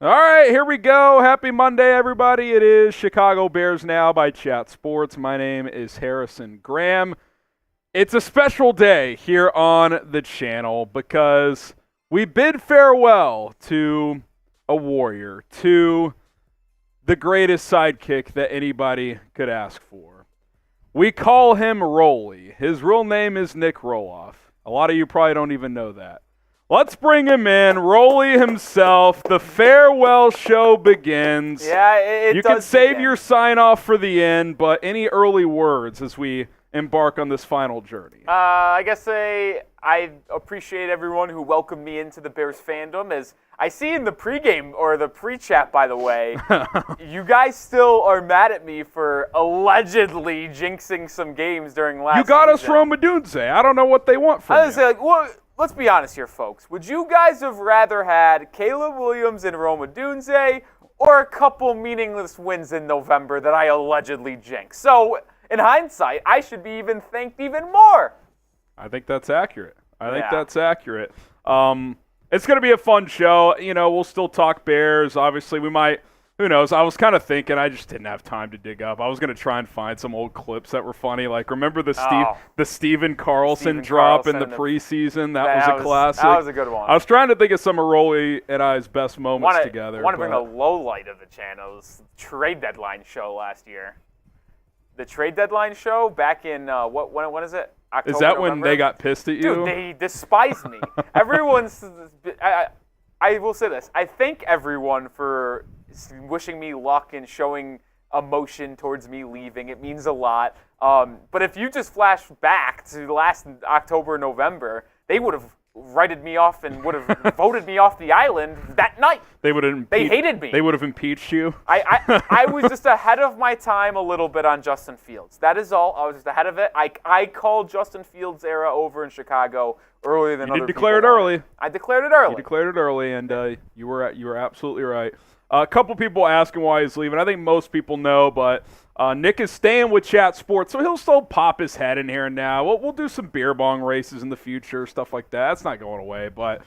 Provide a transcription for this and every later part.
All right, here we go. Happy Monday, everybody. It is Chicago Bears Now by Chat Sports. My name is Harrison Graham. It's a special day here on the channel because we bid farewell to a warrior, to the greatest sidekick that anybody could ask for. We call him Rolly. His real name is Nick Roloff. A lot of you probably don't even know that. Let's bring him in, Rolly himself. The farewell show begins. Yeah, it You does can save begin. your sign-off for the end, but any early words as we embark on this final journey? I guess I appreciate everyone who welcomed me into the Bears fandom. As I see in the pregame, or the pre-chat, by the way, you guys still are mad at me for allegedly jinxing some games during last You got us season. from Odunze. I don't know what they want from I you. was like, well, let's be honest here, folks. Would you guys have rather had Caleb Williams and Rome Odunze, or a couple meaningless wins in November that I allegedly jinxed? So, in hindsight, I should be even thanked even more. I think that's accurate. Yeah. It's going to be a fun show. You know, we'll still talk Bears. Obviously, we might, who knows. I was kind of thinking, I just didn't have time to dig up. I was going to try and find some old clips that were funny. Like, remember the Steven Carlson drop in the preseason? That was a classic. That was a good one. I was trying to think of some of Rolly and I's best moments together. I want to bring the low light of the channel's trade deadline show last year. The trade deadline show back in, when is it? October, Is that November? when they got pissed at you? Dude, they despised me. I will say this. I thank everyone for wishing me luck and showing emotion towards me leaving. It means a lot. But if you just flash back to last October, November, they would have righted me off and would have voted me off the island that night. They would have. They hated me. They would have impeached you. I was just ahead of my time a little bit on Justin Fields. That is all. I was just ahead of it. I called Justin Fields' era over in Chicago earlier than other people. You did declare it early. I declared it early. You declared it early, and you were absolutely right. A couple people asking why he's leaving. I think most people know, but Nick is staying with Chat Sports, so he'll still pop his head in here and now. We'll do some beer bong races in the future, stuff like that. That's not going away, but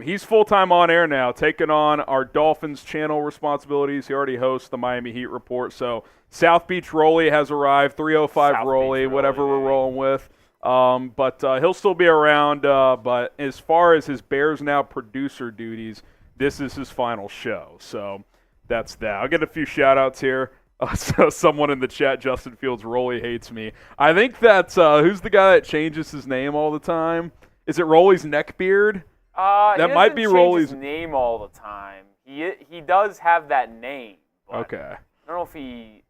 he's full-time on air now, taking on our Dolphins channel responsibilities. He already hosts the Miami Heat Report, so South Beach Rolly has arrived, 305 South Rolly, Beach whatever Rolly, we're rolling with. But he'll still be around, but as far as his Bears Now producer duties, this is his final show, so that's that. I'll get a few shout-outs here. So someone in the chat, Justin Fields, Rolly hates me. I think that's, who's the guy that changes his name all the time? Is it Rolly's Neckbeard? That might be Rolly's his name all the time. He does have that name. But Okay. I don't know if he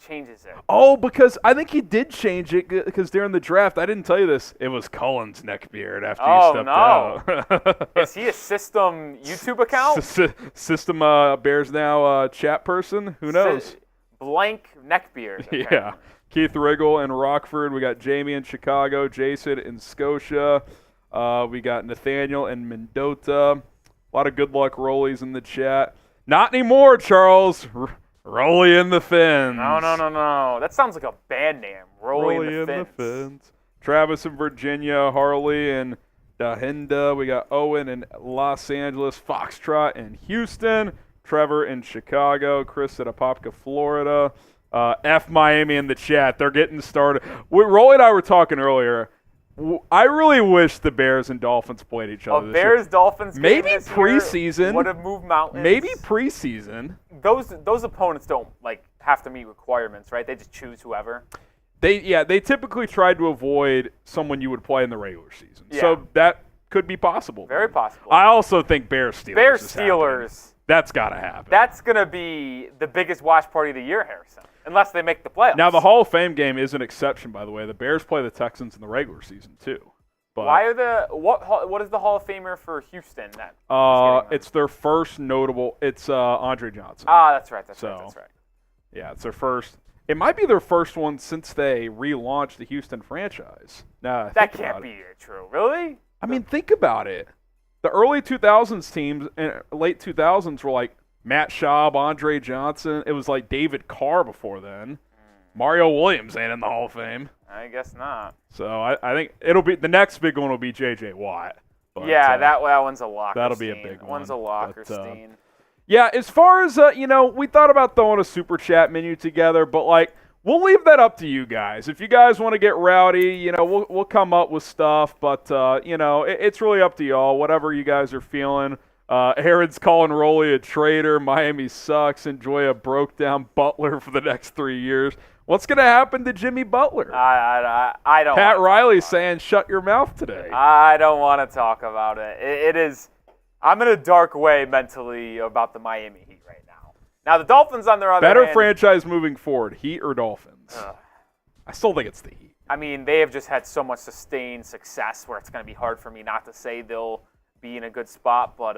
changes it. Oh, because I think he did change it because during the draft, I didn't tell you this, it was Cullen's Neckbeard after he stepped out. Is he a system YouTube account? System Bears Now chat person? Who knows? Blank Neckbeard. Apparently. Yeah. Keith Riggle in Rockford. We got Jamie in Chicago, Jason in Scotia. We got Nathaniel in Mendota. A lot of good luck rollies in the chat. Not anymore, Charles. Rolly in the Fins. No. That sounds like a band name. Rolly in the Fins. Travis in Virginia, Harley in Dahinda. We got Owen in Los Angeles, Foxtrot in Houston, Trevor in Chicago, Chris at Apopka, Florida. F Miami in the chat. They're getting started. Rolly and I were talking earlier. I really wish the Bears and Dolphins played each other this year. Bears-Dolphins game Maybe this preseason. year would have moved mountains. Maybe preseason. Those opponents don't have to meet requirements, right? They just choose whoever. They typically tried to avoid someone you would play in the regular season. Yeah. So that could be possible. Very possible. I also think Bears-Steelers. Bears-Steelers. That's got to happen. That's going to be the biggest watch party of the year, Harrison, unless they make the playoffs. Now, the Hall of Fame game is an exception, by the way. The Bears play the Texans in the regular season, too. But, why are what is the Hall of Famer for Houston then? It's their first notable. It's Andre Johnson. That's right. That's right. Yeah, it's their first. It might be their first one since they relaunched the Houston franchise. That can't be true. Really? I mean, think about it. The early 2000s teams and late 2000s were like Matt Schaub, Andre Johnson. It was like David Carr before then. Mario Williams ain't in the Hall of Fame. I guess not. So I think it'll be the next big one will be J.J. Watt. But, that one's a lock. That'll be a big one. One's a locker, Steen. Yeah, as far as, we thought about throwing a super chat menu together, but, we'll leave that up to you guys. If you guys want to get rowdy, we'll come up with stuff, but, it's really up to y'all, whatever you guys are feeling. Aaron's calling Roley a traitor. Miami sucks. Enjoy a broke-down Butler for the next 3 years. What's going to happen to Jimmy Butler? I don't. Pat Riley saying shut your mouth today. I don't want to talk about it. It is. I'm in a dark way mentally about the Miami Heat right now. Now the Dolphins on their other Better hand, franchise moving forward, Heat or Dolphins? I still think it's the Heat. I mean, they have just had so much sustained success where it's going to be hard for me not to say they'll be in a good spot, but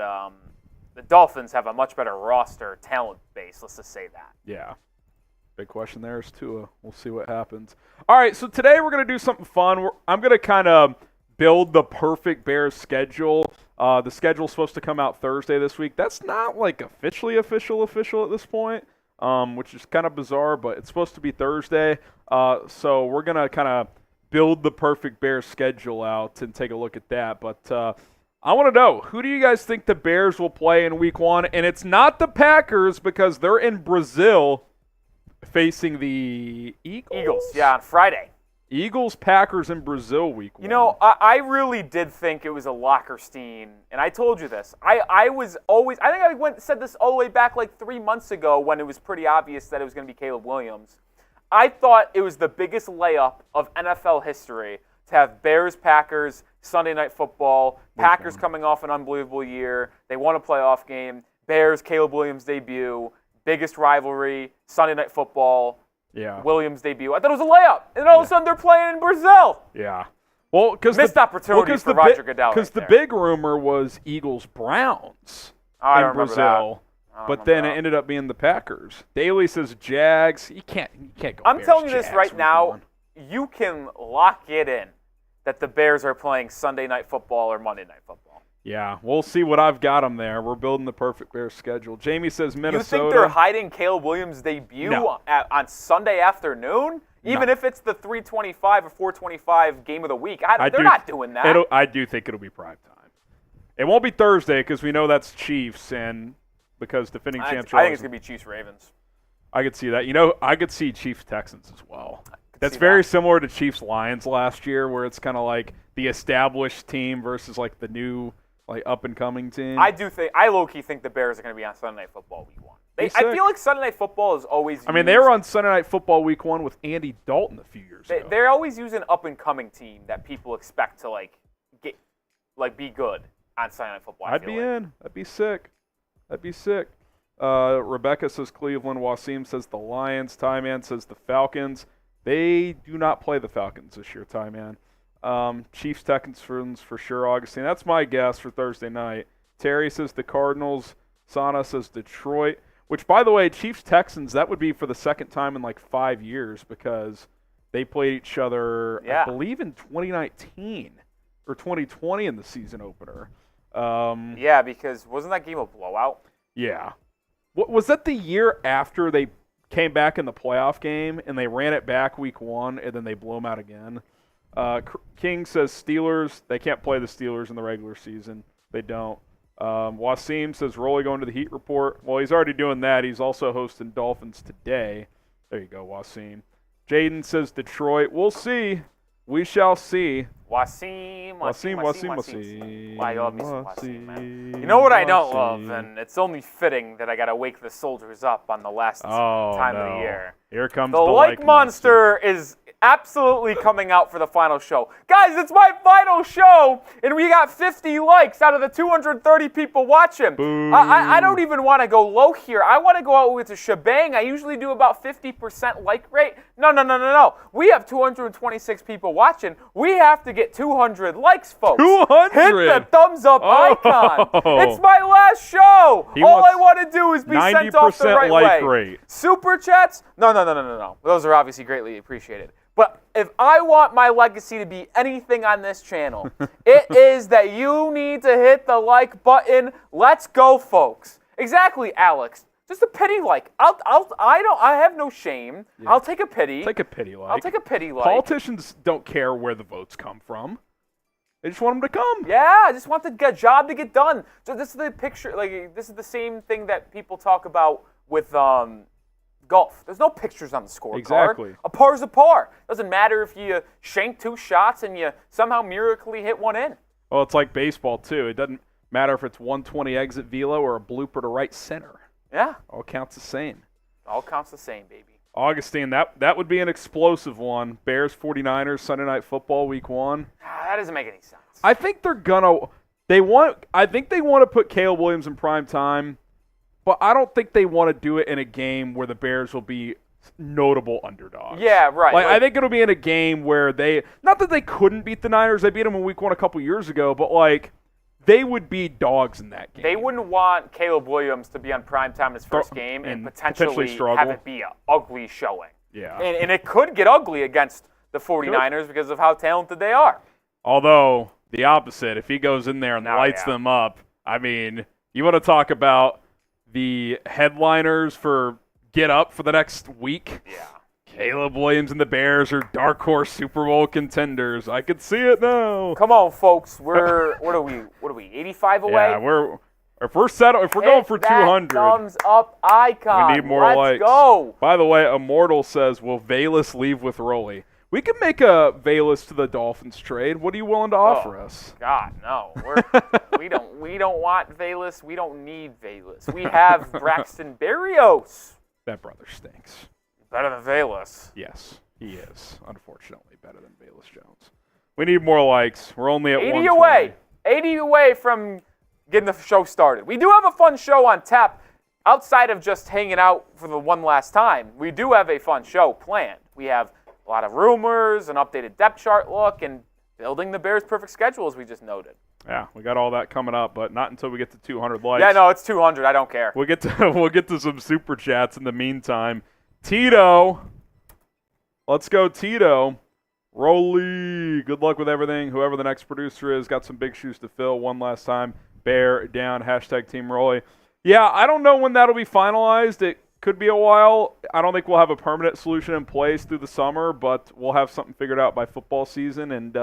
the Dolphins have a much better roster, talent base. Let's just say that. Yeah. Big question there is Tua. We'll see what happens. All right, so today we're going to do something fun. I'm going to kind of build the perfect Bears schedule. The schedule's supposed to come out Thursday this week. That's not officially official at this point, which is kind of bizarre, but it's supposed to be Thursday. So we're going to kind of build the perfect Bears schedule out and take a look at that. But I want to know, who do you guys think the Bears will play in Week 1? And it's not the Packers because they're in Brazil facing the Eagles. Yeah, on Friday. Eagles, Packers in Brazil Week 1. I really did think it was a Lockerstein, and I told you this. I think I said this all the way back 3 months ago when it was pretty obvious that it was going to be Caleb Williams. I thought it was the biggest layup of NFL history to have Bears-Packers Sunday Night Football, Packers coming off an unbelievable year. They won a playoff game. Bears, Caleb Williams debut, biggest rivalry, Sunday Night Football. Yeah. Williams debut. I thought it was a layup, and all of a sudden they're playing in Brazil. Yeah. Well, because missed opportunity for Roger Goodell. Because the big rumor was Eagles-Browns in Brazil, but then it ended up being the Packers. Daly says Jags. You can't go. I'm telling you this right now. You can lock it in that the Bears are playing Sunday Night Football or Monday Night Football. Yeah, we'll see what I've got them there. We're building the perfect Bears schedule. Jamie says Minnesota. You think they're hiding Caleb Williams' debut on Sunday afternoon? Even if it's the 3:25 or 4:25 game of the week? They're not doing that. I do think it'll be prime time. It won't be Thursday because we know that's Chiefs, and because defending champs. I think it's going to be Chiefs-Ravens. I could see that. I could see Chiefs-Texans as well. That's very similar to Chiefs-Lions last year, where it's kind of like the established team versus the new up-and-coming team. I low-key think the Bears are going to be on Sunday Night Football Week 1. I feel like Sunday Night Football is always they were on Sunday Night Football Week 1 with Andy Dalton a few years ago. They're always using an up-and-coming team that people expect to be good on Sunday Night Football. I'd be in. That'd be sick. Rebecca says Cleveland. Wasim says the Lions. Tyman says the Falcons. They do not play the Falcons this year, Tyman. Chiefs, Texans for sure, Augustine. That's my guess for Thursday night. Terry says the Cardinals. Sana says Detroit. Which, by the way, Chiefs, Texans, that would be for the second time in 5 years because they played each other, I believe, in 2019 or 2020 in the season opener. Because wasn't that game a blowout? Yeah. Was that the year after they came back in the playoff game and they ran it back Week 1 and then they blew them out again? King says Steelers. They can't play the Steelers in the regular season. They don't. Wasim says Rolly going to the Heat Report. Well, he's already doing that. He's also hosting Dolphins today. There you go, Wasim. Jaden says Detroit. We'll see. We shall see. Wasim. Why you love me some Wasim, man. You know what I don't love, and it's only fitting that I got to wake the soldiers up on the last time of the year. Here comes the like monster is absolutely coming out for the final show. Guys, it's my final show, and we got 50 likes out of the 230 people watching. I don't even want to go low here. I want to go out with a shebang. I usually do about 50% like rate. No. We have 226 people watching. We have to get 200 likes, folks. 200? Hit the thumbs up icon. It's my last show. All I want to do is be sent off the right like way. Rate. Super chats? No. Those are obviously greatly appreciated. But if I want my legacy to be anything on this channel, it is that you need to hit the like button. Let's go, folks. Exactly, Alex. Just a pity like. I have no shame. Yeah. I'll take a pity. Take a pity like. I'll take a pity like. Politicians don't care where the votes come from. They just want them to come. Yeah, I just want the job to get done. So this is the picture. Like this is the same thing that people talk about with golf. There's no pictures on the scorecard. Exactly. A par is a par. Doesn't matter if you shank 2 shots and you somehow miraculously hit one in. Well, it's like baseball too. It doesn't matter if it's 120 exit velo or a blooper to right center. Yeah. All counts the same. All counts the same, baby. Augustine, that would be an explosive one. Bears 49ers Sunday Night Football Week 1. That doesn't make any sense. I think they want to put Caleb Williams in prime time, but I don't think they want to do it in a game where the Bears will be notable underdogs. Yeah, right. Like I think it'll be in a game where not that they couldn't beat the Niners, they beat them in Week 1 a couple years ago, but like they would be dogs in that game. They wouldn't want Caleb Williams to be on primetime his first game and potentially struggle. have it be an ugly showing. Yeah. And it could get ugly against the 49ers because of how talented they are. Although, the opposite, if he goes in there and lights them up, I mean, you want to talk about the headliners for get up for the next week? Yeah. Caleb Williams and the Bears are dark horse Super Bowl contenders. I could see it now. Come on, folks. We're what are we? 85 away. Yeah, if we're going for 200. Thumbs up icon. We need more likes. Let's go. By the way, Immortal says, "Will Valus leave with Roley?" We could make a Valus to the Dolphins trade. What are you willing to offer us? God, no. We don't want Valus. We don't need Valus. We have Braxton Berrios. That brother stinks. Better than Valus. Yes, he is. Unfortunately, better than Valus Jones. We need more likes. We're only at 80 120. away. 80 away from getting the show started. We do have a fun show on tap. Outside of just hanging out for the one last time, we do have a fun show planned. We have a lot of rumors, an updated depth chart look, and building the Bears' perfect schedule, as we just noted. Yeah, we got all that coming up, but not until we get to 200 likes. Yeah, no, it's 200. I don't care. We'll get to some super chats in the meantime. Tito, let's go, Tito. Rolly, good luck with everything. Whoever the next producer is, got some big shoes to fill. One last time, bear down. #Team Rolly. Yeah, I don't know when that'll be finalized. It could be a while. I don't think we'll have a permanent solution in place through the summer, but we'll have something figured out by football season. And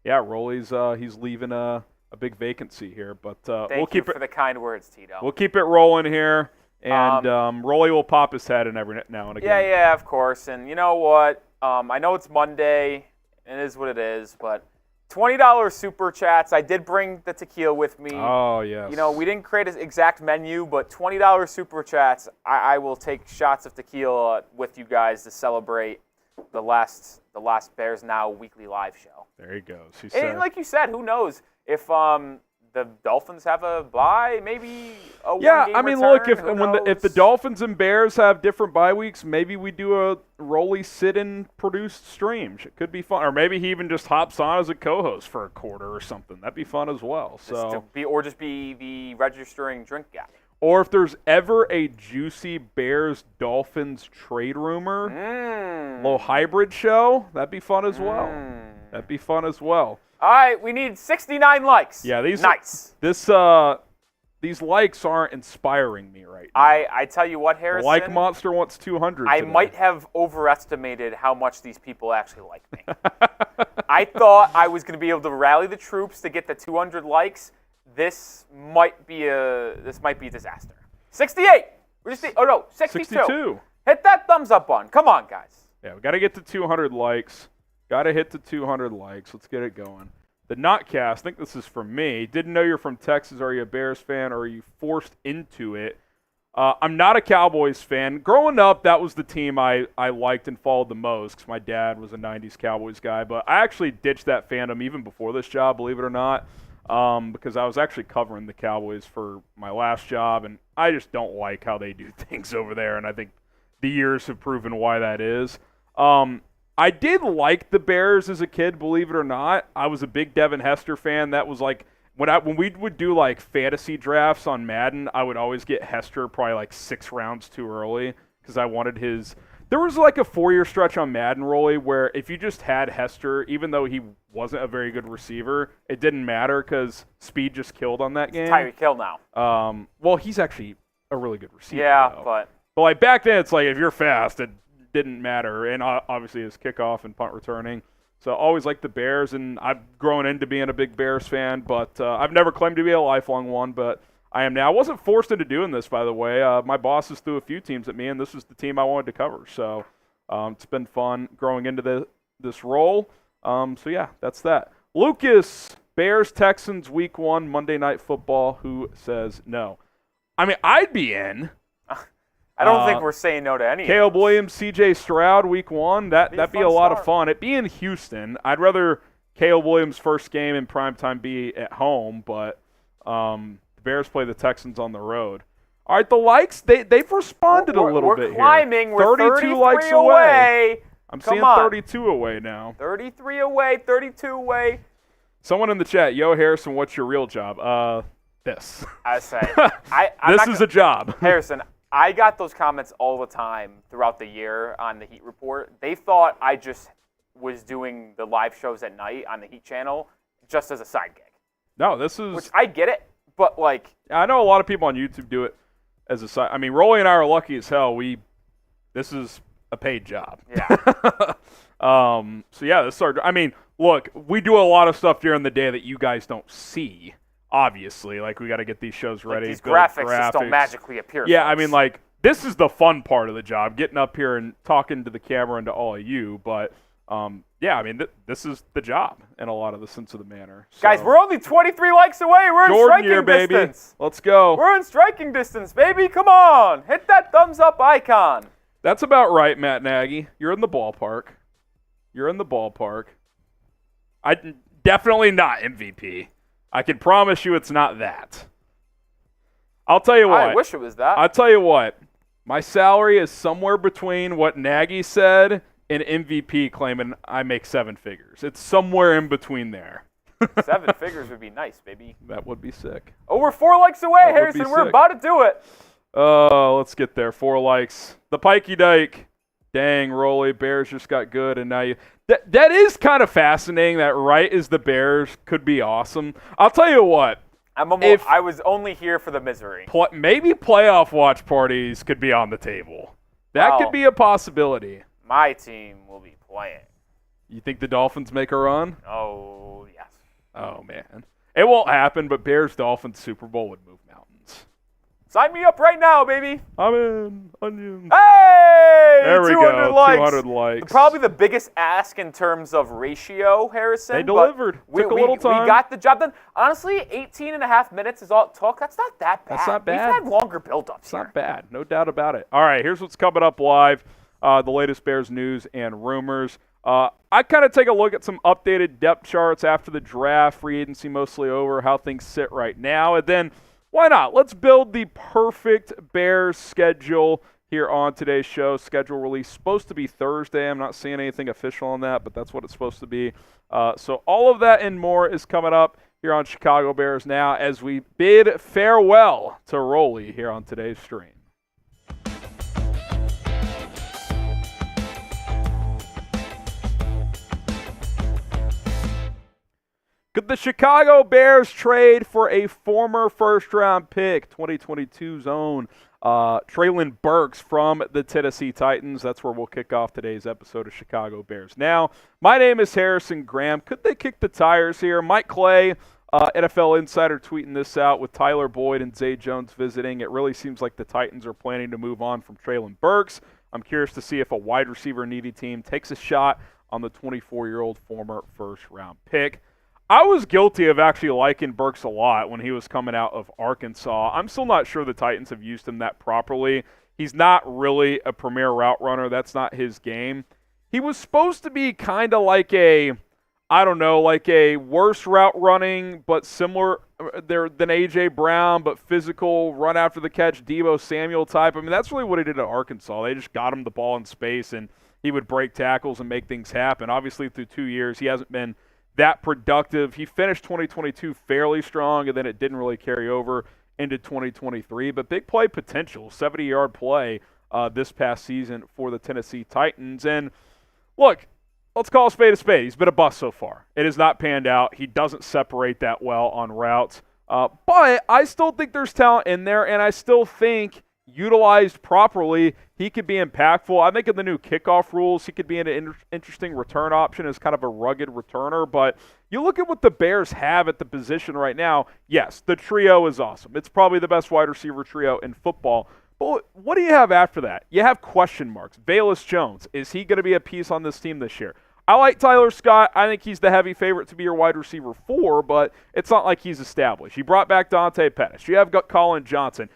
yeah, Rolly's he's leaving a big vacancy here, but we'll keep it for the kind words, Tito. We'll keep it rolling here, and Rolly will pop his head in every now and again. Yeah, of course. And you know what? I know it's Monday. It is what it is, but $20 super chats. I did bring the tequila with me. Oh, yes. You know, we didn't create an exact menu, but $20 super chats. I will take shots of tequila with you guys to celebrate the last Bears Now weekly live show. There he goes. And like you said, who knows if the Dolphins have a bye, maybe a one-game I mean, return, look, if the Dolphins and Bears have different bye weeks, maybe we do a Rolly sit-in produced stream. It could be fun, or maybe he even just hops on as a co-host for a quarter or something. That'd be fun as well. Just be the registering drink guy. Or if there's ever a juicy Bears-Dolphins trade rumor, little hybrid show, that'd be fun as well. That'd be fun as well. All right, we need 69 likes. Yeah, these likes aren't inspiring me right now. I tell you what, Harrison. The like monster wants 200 I today. might have overestimated how much these people actually like me. I thought I was going to be able to rally the troops to get the 200 likes. This might be a disaster. 68. 62. Hit that thumbs up button. Come on, guys. Yeah, we got to get to 200 likes. Got to hit the 200 likes. Let's get it going. The Notcast, I think this is for me. Didn't know you're from Texas. Are you a Bears fan, or are you forced into it? I'm not a Cowboys fan. Growing up, that was the team I liked and followed the most because my dad was a 90s Cowboys guy. But I actually ditched that fandom even before this job, believe it or not, because I was actually covering the Cowboys for my last job, and I just don't like how they do things over there, and I think the years have proven why that is. I did like the Bears as a kid, believe it or not. I was a big Devin Hester fan. That was like when we would do like fantasy drafts on Madden, I would always get Hester probably like 6 rounds too early because I wanted his. There was like a 4-year stretch on Madden, Rolly, where if you just had Hester, even though he wasn't a very good receiver, it didn't matter because speed just killed on that game. Tyreek Hill now. Well, he's actually a really good receiver. Yeah, though. but like back then, it's like if you're fast, it didn't matter, and obviously his kickoff and punt returning. So always like the Bears, and I've grown into being a big Bears fan, but I've never claimed to be a lifelong one, but I am now. I wasn't forced into doing this, by the way. My bosses threw a few teams at me, and this was the team I wanted to cover. So it's been fun growing into this role. So, yeah, that's that. Lucas, Bears-Texans Week 1, Monday Night Football. Who says no? I mean, I'd be in. I don't think we're saying no to any. Caleb Williams, C.J. Stroud, Week 1. That'd be a lot of fun. It'd be in Houston. I'd rather Caleb Williams' first game in primetime be at home, but the Bears play the Texans on the road. All right, the likes, they've responded a little bit climbing. here. We're 33 likes away. I'm seeing 32 away now. 33 away, 32 away. Someone in the chat, yo, Harrison, what's your real job? This. I say. This is a job. Harrison, I got those comments all the time throughout the year on the Heat Report. They thought I just was doing the live shows at night on the Heat channel just as a side gig. No, this is... Which I get it, but like... I know a lot of people on YouTube do it as a side... I mean, Rolly and I are lucky as hell. This is a paid job. Yeah. So, yeah, this is our... I mean, look, we do a lot of stuff during the day that you guys don't see. Obviously, like, we got to get these shows ready. These graphics just don't magically appear. Yeah, folks. I mean, like, this is the fun part of the job, getting up here and talking to the camera and to all of you. But, yeah, I mean, this is the job in a lot of the sense of the manner. So. Guys, we're only 23 likes away. We're in striking distance. Baby. Let's go. We're in striking distance, baby. Come on. Hit that thumbs up icon. That's about right, Matt Nagy. You're in the ballpark. Definitely not MVP. I can promise you it's not that. I'll tell you what. I wish it was that. I'll tell you what. My salary is somewhere between what Nagy said and MVP claiming I make 7 figures. It's somewhere in between there. 7 figures would be nice, baby. That would be sick. Oh, we're 4 likes away, Harrison. We're about to do it. Let's get there. 4 likes. The Pikey Dyke. Dang, Rolly, Bears just got good, and now you... That is kind of fascinating that right as the Bears could be awesome. I'll tell you what. I was only here for the misery. Maybe playoff watch parties could be on the table. That could be a possibility. My team will be playing. You think the Dolphins make a run? Oh, yes. Oh, man. It won't happen, but Bears-Dolphins Super Bowl would move mountains. Sign me up right now, baby. I'm in. Onions. Hey! There we 200 go. likes. 200 likes. Probably the biggest ask in terms of ratio, Harrison. They delivered. Took a little time. We got the job done. Honestly, 18 and a half minutes is all it took. That's not that bad. That's not bad. We've had longer build-ups here. Not bad. No doubt about it. All right, here's what's coming up live. The latest Bears news and rumors. I kind of take a look at some updated depth charts after the draft, free agency mostly over, how things sit right now. And then, why not? Let's build the perfect Bears schedule here on today's show. Schedule release supposed to be Thursday. I'm not seeing anything official on that, but that's what it's supposed to be. So all of that and more is coming up here on Chicago Bears Now as we bid farewell to Rolly here on today's stream. Could the Chicago Bears trade for a former first-round pick, 2022's own Treylon Burks from the Tennessee Titans? That's where we'll kick off today's episode of Chicago Bears Now. My name is Harrison Graham. Could they kick the tires here? Mike Clay, NFL Insider, tweeting this out with Tyler Boyd and Zay Jones visiting. It really seems like the Titans are planning to move on from Treylon Burks. I'm curious to see if a wide receiver-needy team takes a shot on the 24-year-old former first-round pick. I was guilty of actually liking Burks a lot when he was coming out of Arkansas. I'm still not sure the Titans have used him that properly. He's not really a premier route runner. That's not his game. He was supposed to be kind of like a worse route running, but similar than A.J. Brown, but physical, run after the catch, Deebo Samuel type. I mean, that's really what he did at Arkansas. They just got him the ball in space, and he would break tackles and make things happen. Obviously, through 2 years, he hasn't been that productive. He finished 2022 fairly strong, and then it didn't really carry over into 2023. But big play potential, 70-yard play this past season for the Tennessee Titans. And look, let's call a spade a spade. He's been a bust so far. It has not panned out. He doesn't separate that well on routes. But I still think there's talent in there, and I still think utilized properly, he could be impactful. I think in the new kickoff rules, he could be an interesting return option as kind of a rugged returner. But you look at what the Bears have at the position right now, yes, the trio is awesome. It's probably the best wide receiver trio in football. But what do you have after that? You have question marks. Velus Jones, is he going to be a piece on this team this year? I like Tyler Scott. I think he's the heavy favorite to be your wide receiver 4, but it's not like he's established. You brought back Dante Pettis. You have got Colin Johnson.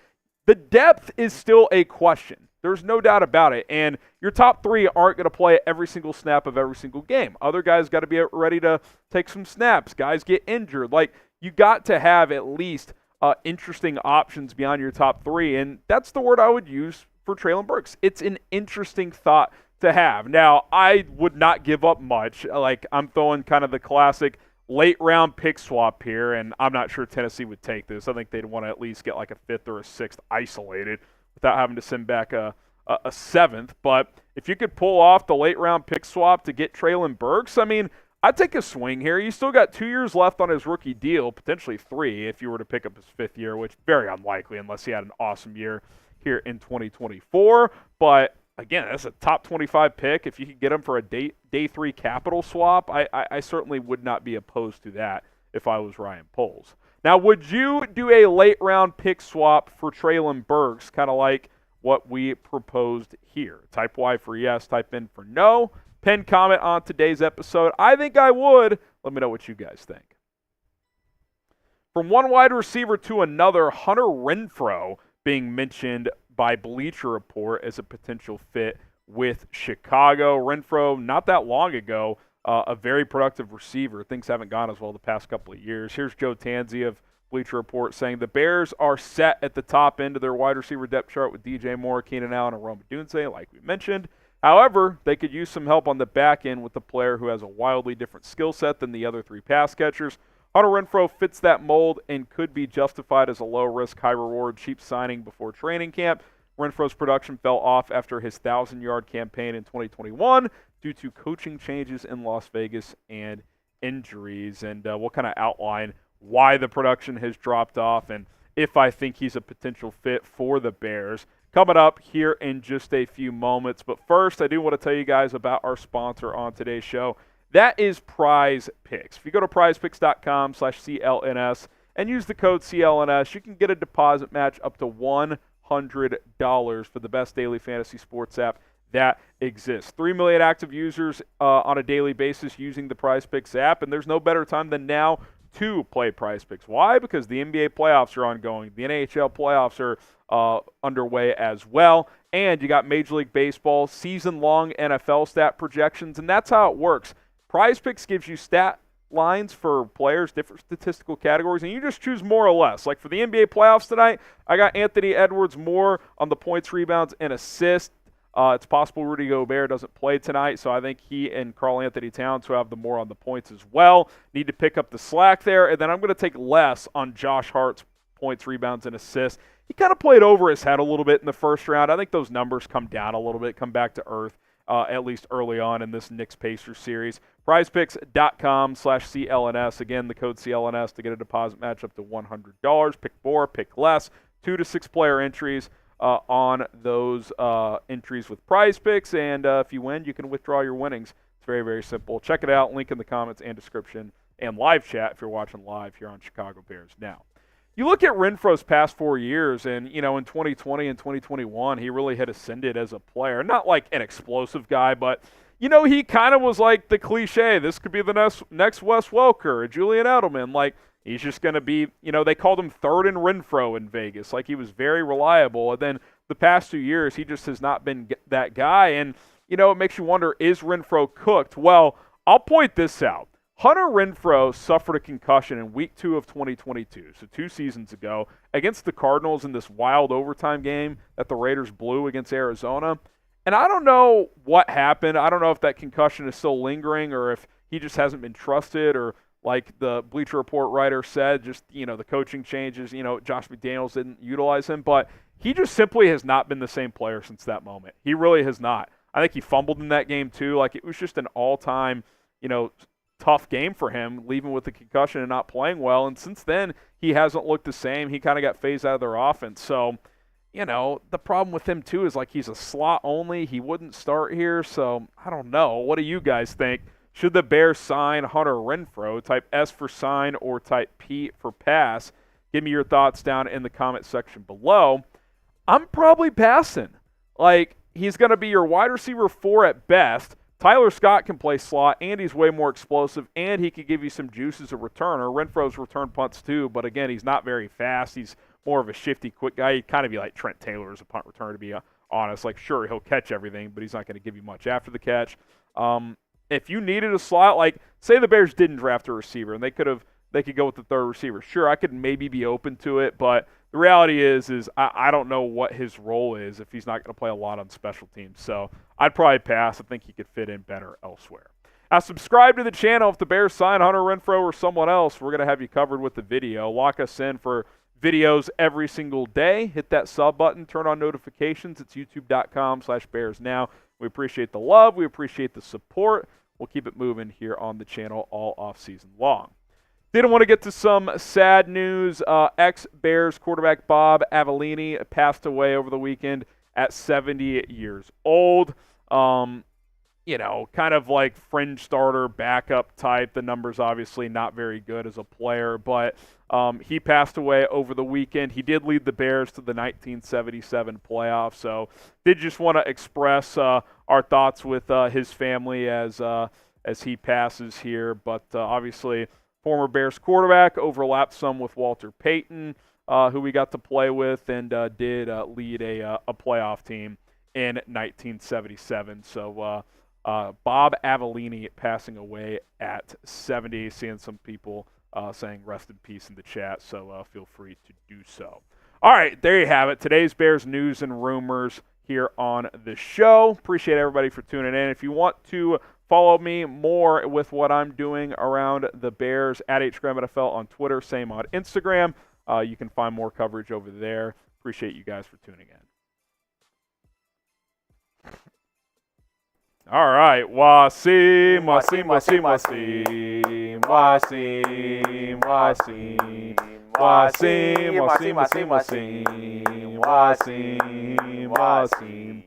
The depth is still a question. There's no doubt about it. And your top 3 aren't going to play every single snap of every single game. Other guys got to be ready to take some snaps. Guys get injured. Like, you got to have at least interesting options beyond your top 3. And that's the word I would use for Treylon Burks. It's an interesting thought to have. Now, I would not give up much. Like, I'm throwing kind of the classic late round pick swap here, and I'm not sure Tennessee would take this. I think they'd want to at least get like a 5th or a 6th isolated without having to send back a 7th. But if you could pull off the late round pick swap to get Treylon Burks, I mean, I'd take a swing here. You still got 2 years left on his rookie deal, potentially 3 if you were to pick up his 5th year, which very unlikely unless he had an awesome year here in 2024. But again, that's a top 25 pick. If you could get him for a day 3 capital swap, I certainly would not be opposed to that if I was Ryan Poles. Now, would you do a late round pick swap for Treylon Burks, kind of like what we proposed here? Type Y for yes, type in for no. Pin comment on today's episode. I think I would. Let me know what you guys think. From one wide receiver to another, Hunter Renfrow being mentioned by Bleacher Report as a potential fit with Chicago. Renfrow, not that long ago, a very productive receiver. Things haven't gone as well the past couple of years. Here's Joe Tanzi of Bleacher Report saying the Bears are set at the top end of their wide receiver depth chart with DJ Moore, Keenan Allen, and Odunze, like we mentioned. However, they could use some help on the back end with a player who has a wildly different skill set than the other 3 pass catchers. Hunter Renfrow fits that mold and could be justified as a low-risk, high-reward, cheap signing before training camp. Renfrow's production fell off after his 1,000-yard campaign in 2021 due to coaching changes in Las Vegas and injuries. And we'll kind of outline why the production has dropped off and if I think he's a potential fit for the Bears. Coming up here in just a few moments. But first, I do want to tell you guys about our sponsor on today's show. That is Prize Picks. If you go to prizepicks.com/CLNS and use the code CLNS, you can get a deposit match up to $100 for the best daily fantasy sports app that exists. 3 million active users on a daily basis using the Prize Picks app, and there's no better time than now to play Prize Picks. Why? Because the NBA playoffs are ongoing. The NHL playoffs are underway as well. And you got Major League Baseball, season-long NFL stat projections, and that's how it works. Prize Picks gives you stat lines for players, different statistical categories, and you just choose more or less. Like for the NBA playoffs tonight, I got Anthony Edwards more on the points, rebounds, and assists. It's possible Rudy Gobert doesn't play tonight, so I think he and Karl Anthony Towns, who have the more on the points as well, need to pick up the slack there. And then I'm going to take less on Josh Hart's points, rebounds, and assists. He kind of played over his head a little bit in the first round. I think those numbers come down a little bit, come back to earth, at least early on in this Knicks-Pacers series. PrizePicks.com/CLNS. Again, the code CLNS to get a deposit match up to $100. Pick more, pick less. 2 to 6 player entries on those entries with Prize Picks. And if you win, you can withdraw your winnings. It's very, very simple. Check it out. Link in the comments and description and live chat if you're watching live here on Chicago Bears Now. You look at Renfrow's past 4 years, and, in 2020 and 2021, he really had ascended as a player. Not like an explosive guy, but, he kind of was like the cliche. This could be the next Wes Welker or Julian Edelman. Like, he's just going to be, they called him third in Renfrow in Vegas. Like, he was very reliable. And then the past 2 years, he just has not been that guy. And, it makes you wonder, is Renfrow cooked? Well, I'll point this out. Hunter Renfrow suffered a concussion in Week 2 of 2022, so 2 seasons ago, against the Cardinals in this wild overtime game that the Raiders blew against Arizona. And I don't know what happened. I don't know if that concussion is still lingering or if he just hasn't been trusted or, like the Bleacher Report writer said, just, the coaching changes, Josh McDaniels didn't utilize him. But he just simply has not been the same player since that moment. He really has not. I think he fumbled in that game too. Like, it was just an all-time, tough game for him, leaving with a concussion and not playing well. And since then, he hasn't looked the same. He kind of got phased out of their offense. So, the problem with him too is like he's a slot only. He wouldn't start here, so I don't know. What do you guys think? Should the Bears sign Hunter Renfrow? Type S for sign or type P for pass. Give me your thoughts down in the comment section below. I'm probably passing. Like, he's going to be your wide receiver 4 at best. Tyler Scott can play slot, and he's way more explosive, and he could give you some juice as a returner. Renfro's return punts too, but again, he's not very fast. He's more of a shifty, quick guy. He'd kind of be like Trent Taylor as a punt returner, to be honest. Like, sure, he'll catch everything, but he's not going to give you much after the catch. If you needed a slot, like, say the Bears didn't draft a receiver, and they could go with the third receiver. Sure, I could maybe be open to it, but the reality is I don't know what his role is if he's not going to play a lot on special teams. So I'd probably pass. I think he could fit in better elsewhere. Now, subscribe to the channel. If the Bears sign Hunter Renfrow or someone else, we're going to have you covered with the video. Lock us in for videos every single day. Hit that sub button. Turn on notifications. It's youtube.com/BearsNow. We appreciate the love. We appreciate the support. We'll keep it moving here on the channel all offseason long. Didn't want to get to some sad news. Ex-Bears quarterback Bob Avellini passed away over the weekend at 70 years old. Kind of like fringe starter, backup type. The numbers obviously not very good as a player, but he passed away over the weekend. He did lead the Bears to the 1977 playoffs, so did just want to express our thoughts with his family as he passes here. But obviously, former Bears quarterback, overlapped some with Walter Payton, who we got to play with, and did lead a playoff team in 1977. So Bob Avellini passing away at 70. Seeing some people saying rest in peace in the chat, so feel free to do so. All right, there you have it. Today's Bears news and rumors here on the show. Appreciate everybody for tuning in. If you want to follow me more with what I'm doing around the Bears, at HGramNFL on Twitter, same on Instagram. You can find more coverage over there. Appreciate you guys for tuning in. All right, Wasim, Wasim, Wasim, Wasim, Wasim, Wasim, Wasim, Wasim, Wasim, Wasim, Wasim.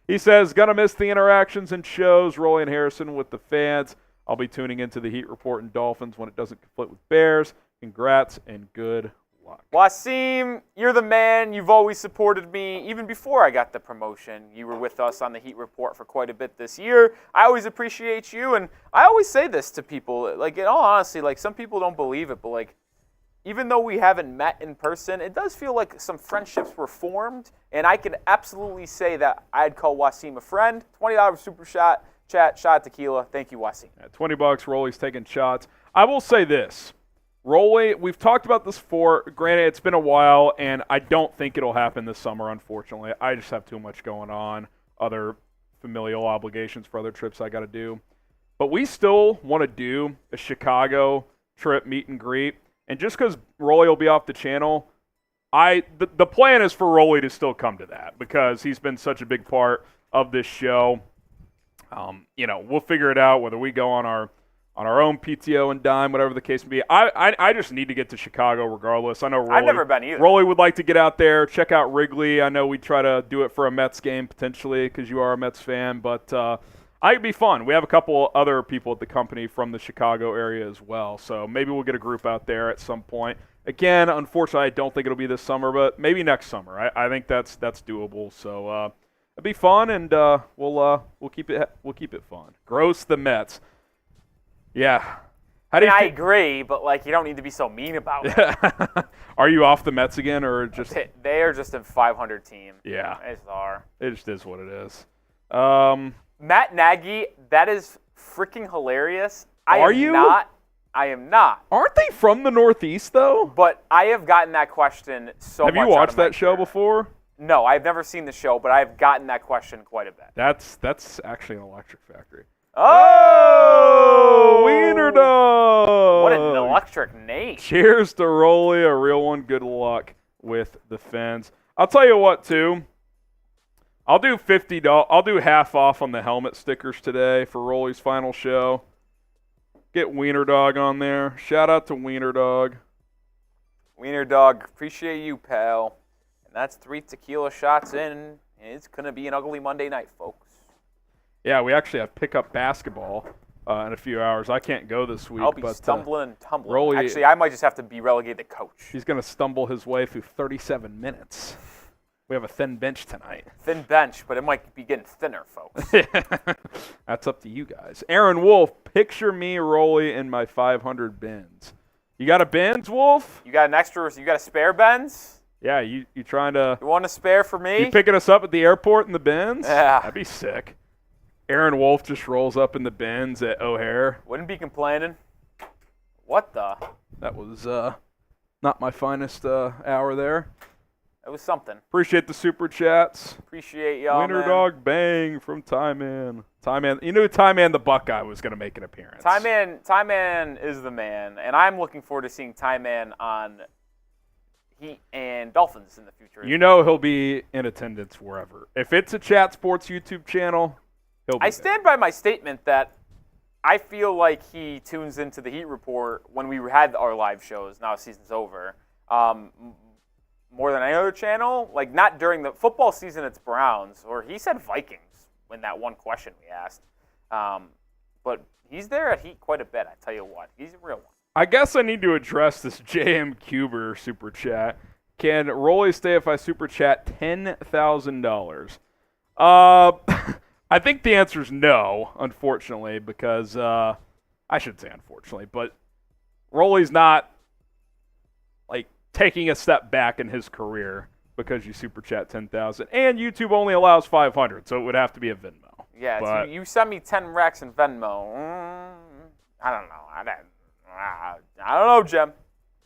He says, gonna miss the interactions and shows, Rolly and Harrison with the fans. I'll be tuning into the Heat Report and Dolphins when it doesn't conflict with Bears. Congrats and good luck. Wasim, you're the man. You've always supported me. Even before I got the promotion, you were with us on the Heat Report for quite a bit this year. I always appreciate you, and I always say this to people. Like, in all honesty, like, some people don't believe it, but, like, even though we haven't met in person, it does feel like some friendships were formed, and I can absolutely say that I'd call Wasim a friend. $20 super shot, shot tequila. Thank you, Wasim. $20, Rolly's taking shots. I will say this. Rolly, we've talked about this before. Granted, it's been a while, and I don't think it'll happen this summer, unfortunately. I just have too much going on, other familial obligations for other trips I got to do. But we still want to do a Chicago trip meet and greet. And just because Rolly will be off the channel, the plan is for Rolly to still come to that because he's been such a big part of this show. We'll figure it out whether we go on our own PTO and dime, whatever the case may be. I just need to get to Chicago regardless. I know Rolly, I've never been either. Rolly would like to get out there, check out Wrigley. I know we try to do it for a Mets game potentially because you are a Mets fan, but it'd be fun. We have a couple other people at the company from the Chicago area as well, so maybe we'll get a group out there at some point. Again, unfortunately, I don't think it'll be this summer, but maybe next summer. I think that's doable. So it'd be fun, and we'll keep it fun. Gross the Mets. Yeah. I agree, but like you don't need to be so mean about it. Are you off the Mets again, or just? They are just a 500 team. Yeah. They just are. It just is what it is. Matt Nagy, that is freaking hilarious. Are you? I am not. Aren't they from the Northeast, though? But I have gotten that question so much. Have you watched that show before? No, I've never seen the show, but I've gotten that question quite a bit. That's actually an Electric Factory. Oh! Wiener Dog! What an electric name. Cheers to Rolly, a real one. Good luck with the Fens. I'll tell you what, too. I'll do $50. I'll do half off on the helmet stickers today for Rolly's final show. Get Wiener Dog on there. Shout out to Wiener Dog. Wiener Dog, appreciate you, pal. That's 3 tequila shots in. It's going to be an ugly Monday night, folks. Yeah, we actually have pickup basketball in a few hours. I can't go this week. I'll be but, stumbling and tumbling. Rolly, Actually, I might just have to be relegated to coach. He's going to stumble his way through 37 minutes. We have a thin bench tonight. Thin bench, but it might be getting thinner, folks. That's up to you guys. Aaron Wolf, picture me, Rolly, in my 500 bins. You got a bins, Wolf? You got a spare Benz? Yeah, you trying to... You want a spare for me? You picking us up at the airport in the bins? Yeah. That'd be sick. Aaron Wolf just rolls up in the bins at O'Hare. Wouldn't be complaining. What the? That was not my finest hour there. It was something. Appreciate the super chats. Appreciate y'all, Winter man. Dog Bang from Ty Man. You knew Ty Man the Buckeye was going to make an appearance. Ty Man is the man, and I'm looking forward to seeing Ty Man on Heat and Dolphins in the future. You know he'll be in attendance wherever. If it's a Chat Sports YouTube channel, he'll be I stand by my statement that I feel like he tunes into the Heat Report when we had our live shows. Now season's over. More than any other channel, like not during the football season, it's Browns, or he said Vikings in that one question we asked. But he's there at Heat quite a bit, I tell you what. He's a real one. I guess I need to address this JM Cuber super chat. Can Rolly stay if I super chat $10,000? I think the answer is no, unfortunately, because I should say unfortunately, but Rolly's not like taking a step back in his career because you super chat 10,000, and YouTube only allows 500, so it would have to be a Venmo. Yeah, but you send me 10 racks in Venmo. I don't know. I don't know, Jim.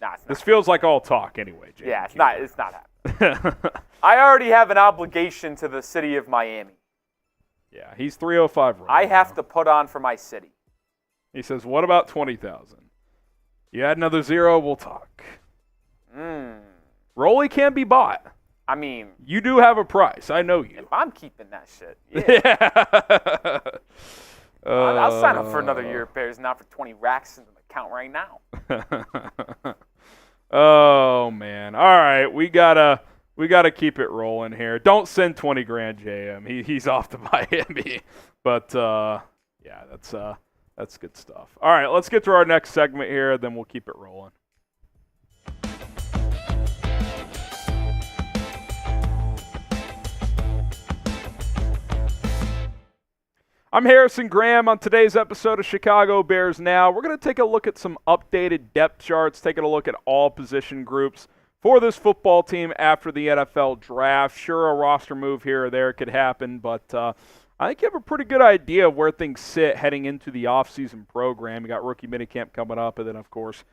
Nah, it's not. This feels like all talk anyway, Jim. Yeah, it's not happening. I already have an obligation to the city of Miami. Yeah, he's 305 right I now. have to put on for my city. He says, what about 20,000? You add another zero, we'll talk. Rolly can be bought. I mean, you do have a price. I know you. If I'm keeping that shit, yeah. I'll sign up for another year of Bears now for 20 racks in the account right now. Oh man! All right, we gotta keep it rolling here. Don't send 20 grand, JM. He's off to Miami. But yeah, that's good stuff. All right, let's get to our next segment here. Then we'll keep it rolling. I'm Harrison Graham. On today's episode of Chicago Bears Now, we're going to take a look at some updated depth charts, taking a look at all position groups for this football team after the NFL draft. Sure, a roster move here or there could happen, but I think you have a pretty good idea of where things sit heading into the offseason program. You got rookie minicamp coming up, and then, of course,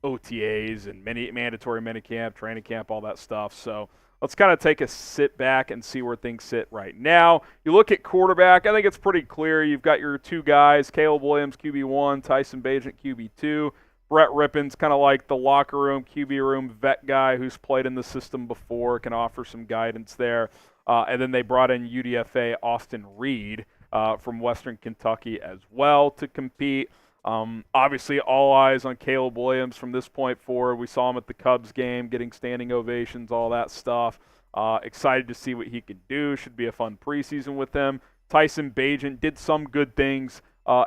OTAs and mandatory minicamp, training camp, all that stuff. So let's kind of take a sit back and see where things sit right now. You look at quarterback, I think it's pretty clear. You've got your two guys, Caleb Williams, QB1, Tyson Bagent, QB2. Brett Rippon's kind of like the locker room, QB room vet guy who's played in the system before, can offer some guidance there. And then they brought in UDFA Austin Reed from Western Kentucky as well to compete. Obviously, all eyes on Caleb Williams from this point forward. We saw him at the Cubs game, getting standing ovations, all that stuff. Excited to see what he can do. Should be a fun preseason with him. Tyson Bagent did some good things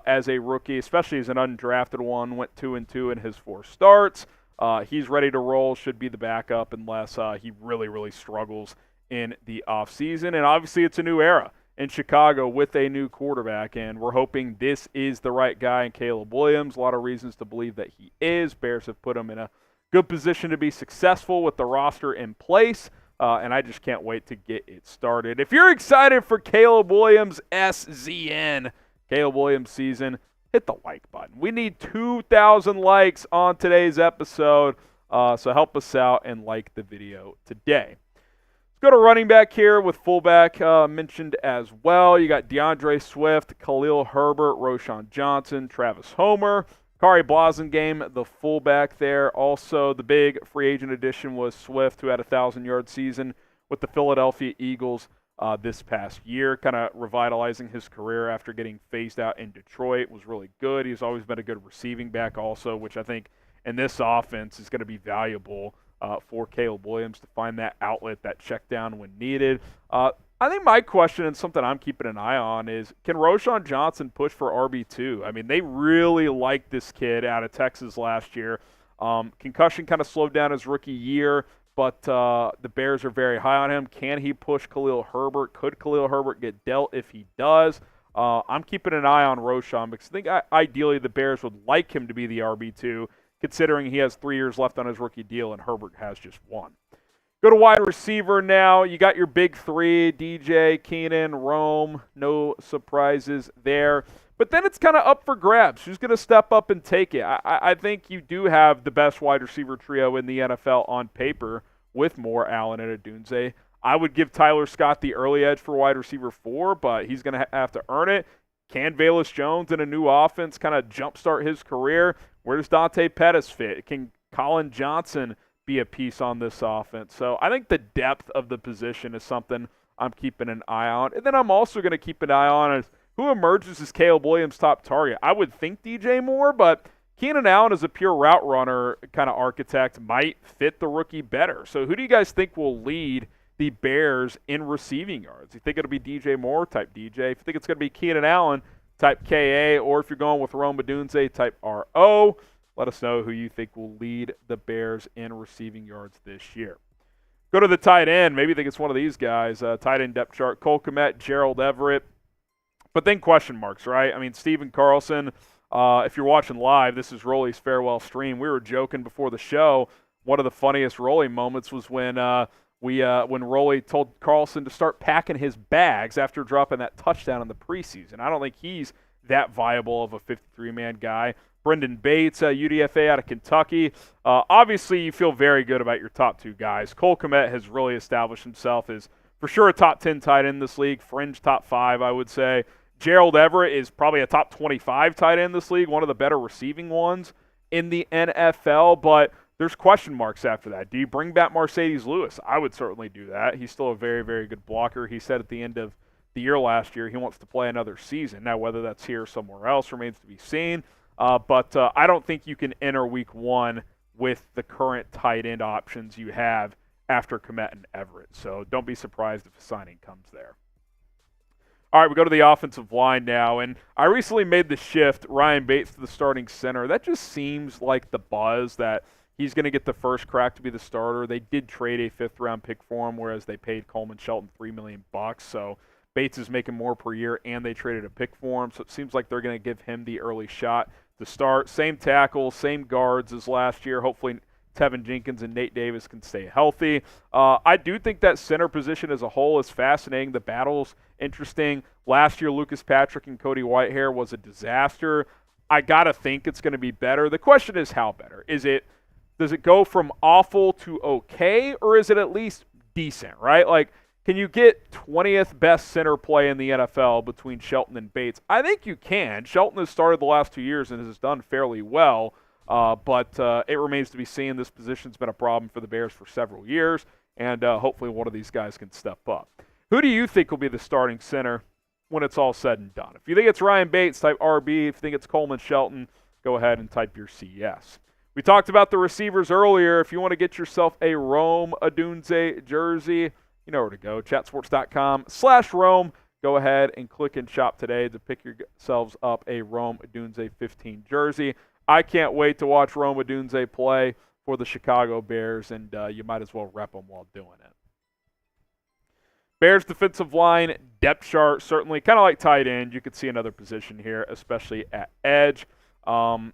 as a rookie, especially as an undrafted one. Went 2-2 in his 4 starts. He's ready to roll. Should be the backup unless he really, really struggles in the offseason. And obviously, it's a new era in Chicago with a new quarterback, and we're hoping this is the right guy in Caleb Williams. A lot of reasons to believe that he is. Bears have put him in a good position to be successful with the roster in place, and I just can't wait to get it started. If you're excited for Caleb Williams SZN, Caleb Williams season, hit the like button. We need 2,000 likes on today's episode, so help us out and like the video today. Go to running back here with fullback mentioned as well. You got DeAndre Swift, Khalil Herbert, Roschon Johnson, Travis Homer, Kari Blasingame, the fullback there. Also, the big free agent addition was Swift, who had a 1,000-yard season with the Philadelphia Eagles this past year, kind of revitalizing his career after getting phased out in Detroit. Was really good. He's always been a good receiving back also, which I think in this offense is going to be valuable. for Caleb Williams to find that outlet, that check down when needed. I think my question, and something I'm keeping an eye on, is can Roschon Johnson push for RB2? I mean, they really liked this kid out of Texas last year. Concussion kind of slowed down his rookie year, but the Bears are very high on him. Can he push Khalil Herbert? Could Khalil Herbert get dealt if he does? I'm keeping an eye on Roschon because I think ideally the Bears would like him to be the RB2, considering he has 3 years left on his rookie deal and Herbert has just 1. Go to wide receiver now. You got your big 3, DJ, Keenan, Rome. No surprises there. But then it's kind of up for grabs. Who's going to step up and take it? I think you do have the best wide receiver trio in the NFL on paper with Moore, Allen, and Odunze. I would give Tyler Scott the early edge for wide receiver 4, but he's going to have to earn it. Can Velus Jones in a new offense kind of jumpstart his career? Where does Dante Pettis fit? Can Colin Johnson be a piece on this offense? So I think the depth of the position is something I'm keeping an eye on. And then I'm also going to keep an eye on is who emerges as Caleb Williams' top target. I would think DJ Moore, but Keenan Allen as a pure route runner kind of architect might fit the rookie better. So who do you guys think will lead the Bears in receiving yards? You think it'll be DJ Moore type DJ? If you think it's going to be Keenan Allen type KA, or if you're going with Rome Odunze type RO, let us know who you think will lead the Bears in receiving yards this year. Go to the tight end. Maybe you think it's one of these guys. Tight end depth chart, Cole Kmet, Gerald Everett. But then question marks, right? I mean, Steven Carlson, if you're watching live, this is Rolly's farewell stream. We were joking before the show. One of the funniest Rolly moments was when Rolly told Carlson to start packing his bags after dropping that touchdown in the preseason. I don't think he's that viable of a 53-man guy. Brendan Bates, UDFA out of Kentucky. Obviously, you feel very good about your top 2 guys. Cole Kmet has really established himself as for sure a top 10 tight end in this league, fringe top 5, I would say. Gerald Everett is probably a top 25 tight end in this league, one of the better receiving ones in the NFL, but there's question marks after that. Do you bring back Mercedes Lewis? I would certainly do that. He's still a very, very good blocker. He said at the end of the year last year he wants to play another season. Now, whether that's here or somewhere else remains to be seen. But I don't think you can enter week 1 with the current tight end options you have after Kmet and Everett. So don't be surprised if a signing comes there. All right, we go to the offensive line now. And I recently made the shift, Ryan Bates to the starting center. That just seems like the buzz that he's going to get the first crack to be the starter. They did trade a 5th-round pick for him, whereas they paid Coleman Shelton $3 million. So Bates is making more per year, and they traded a pick for him. So it seems like they're going to give him the early shot to start. Same tackles, same guards as last year. Hopefully Tevin Jenkins and Nate Davis can stay healthy. I do think that center position as a whole is fascinating. The battle's interesting. Last year, Lucas Patrick and Cody Whitehair was a disaster. I got to think it's going to be better. The question is how better. Does it go from awful to okay, or is it at least decent, right? Like, can you get 20th best center play in the NFL between Shelton and Bates? I think you can. Shelton has started the last 2 years and has done fairly well, but it remains to be seen. This position's been a problem for the Bears for several years, and hopefully one of these guys can step up. Who do you think will be the starting center when it's all said and done? If you think it's Ryan Bates, type RB. If you think it's Coleman Shelton, go ahead and type your CS. We talked about the receivers earlier. If you want to get yourself a Rome Odunze jersey, you know where to go, chatsports.com/Rome. Go ahead and click and shop today to pick yourselves up a Rome Odunze 15 jersey. I can't wait to watch Rome Odunze play for the Chicago Bears, and you might as well rep them while doing it. Bears defensive line, depth chart, certainly kind of like tight end. You could see another position here, especially at edge. I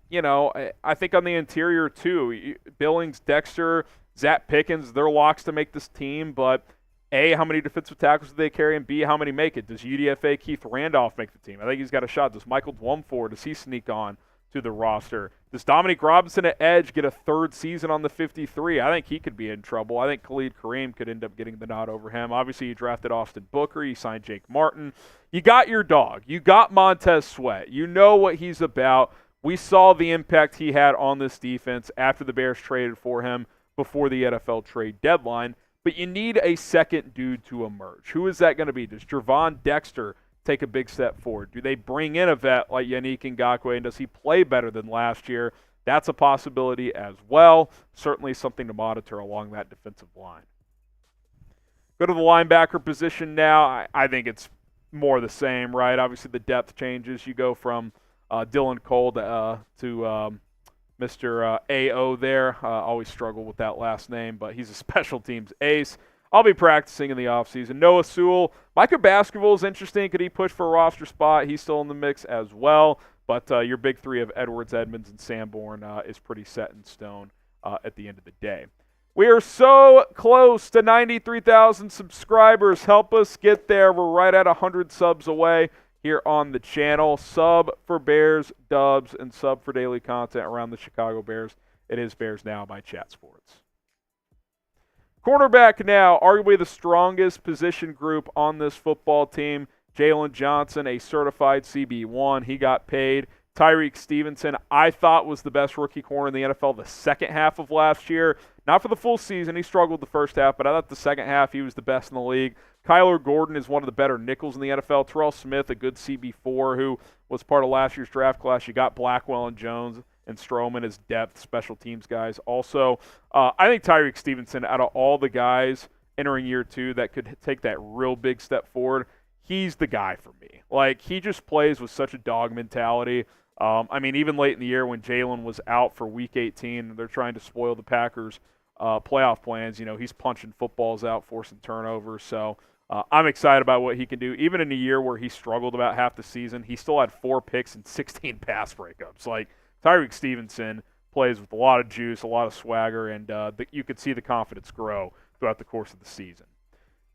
think on the interior too, Billings, Dexter, Zach Pickens, they're locks to make this team, but A, how many defensive tackles do they carry, and B, how many make it? Does UDFA Keith Randolph make the team? I think he's got a shot. Does Michael Dwumfor, does he sneak on to the roster? Does Dominique Robinson at edge get a 3rd season on the 53? I think he could be in trouble. I think Khalid Kareem could end up getting the nod over him. Obviously, you drafted Austin Booker. You signed Jake Martin. You got your dog. You got Montez Sweat. You know what he's about. We saw the impact he had on this defense after the Bears traded for him before the NFL trade deadline. But you need a second dude to emerge. Who is that going to be? Does Gervon Dexter take a big step forward? Do they bring in a vet like Yannick Ngakoue, and does he play better than last year? That's a possibility as well. Certainly something to monitor along that defensive line. Go to the linebacker position now. I think it's more the same, right? Obviously, the depth changes. You go from Dylan Cole to Mr. A.O. there. Always struggle with that last name, but he's a special teams ace. I'll be practicing in the offseason. Noah Sewell. Micah Baskerville is interesting. Could he push for a roster spot? He's still in the mix as well. But your big three of Edwards, Edmonds, and Sanborn is pretty set in stone at the end of the day. We are so close to 93,000 subscribers. Help us get there. We're right at 100 subs away here on the channel. Sub for Bears, Dubs, and sub for daily content around the Chicago Bears. It is Bears Now by Chat Sports. Cornerback now, arguably the strongest position group on this football team. Jalen Johnson, a certified CB1. He got paid. Tyreek Stevenson, I thought was the best rookie corner in the NFL the second half of last year. Not for the full season. He struggled the first half, but I thought the second half he was the best in the league. Kyler Gordon is one of the better nickels in the NFL. Terrell Smith, a good CB4 who was part of last year's draft class. You got Blackwell and Jones and Stroman as depth special teams guys. Also, I think Tyreek Stevenson, out of all the guys entering year two that could take that real big step forward, he's the guy for me. Like, he just plays with such a dog mentality. I mean, even late in the year when Jalen was out for Week 18, they're trying to spoil the Packers' playoff plans. You know, he's punching footballs out, forcing turnovers. So I'm excited about what he can do. Even in a year where he struggled about half the season, he still had 4 picks and 16 pass breakups. Like, Tyreek Stevenson plays with a lot of juice, a lot of swagger, and you could see the confidence grow throughout the course of the season.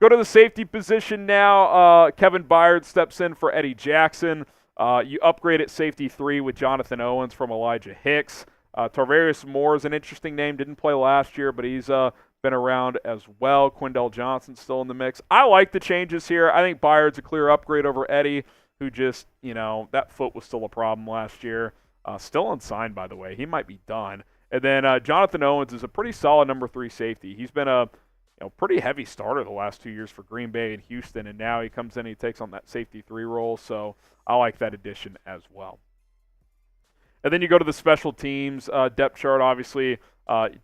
Go to the safety position now. Kevin Byard steps in for Eddie Jackson. You upgrade at safety 3 with Jonathan Owens from Elijah Hicks. Tarvarius Moore is an interesting name. Didn't play last year, but he's been around as well. Quindell Johnson's still in the mix. I like the changes here. I think Byard's a clear upgrade over Eddie, who just, that foot was still a problem last year. Still unsigned, by the way. He might be done. And then Jonathan Owens is a pretty solid number 3 safety. He's been a pretty heavy starter the last 2 years for Green Bay and Houston, and now he comes in and he takes on that safety 3 role, so I like that addition as well. And then you go to the special teams depth chart, obviously.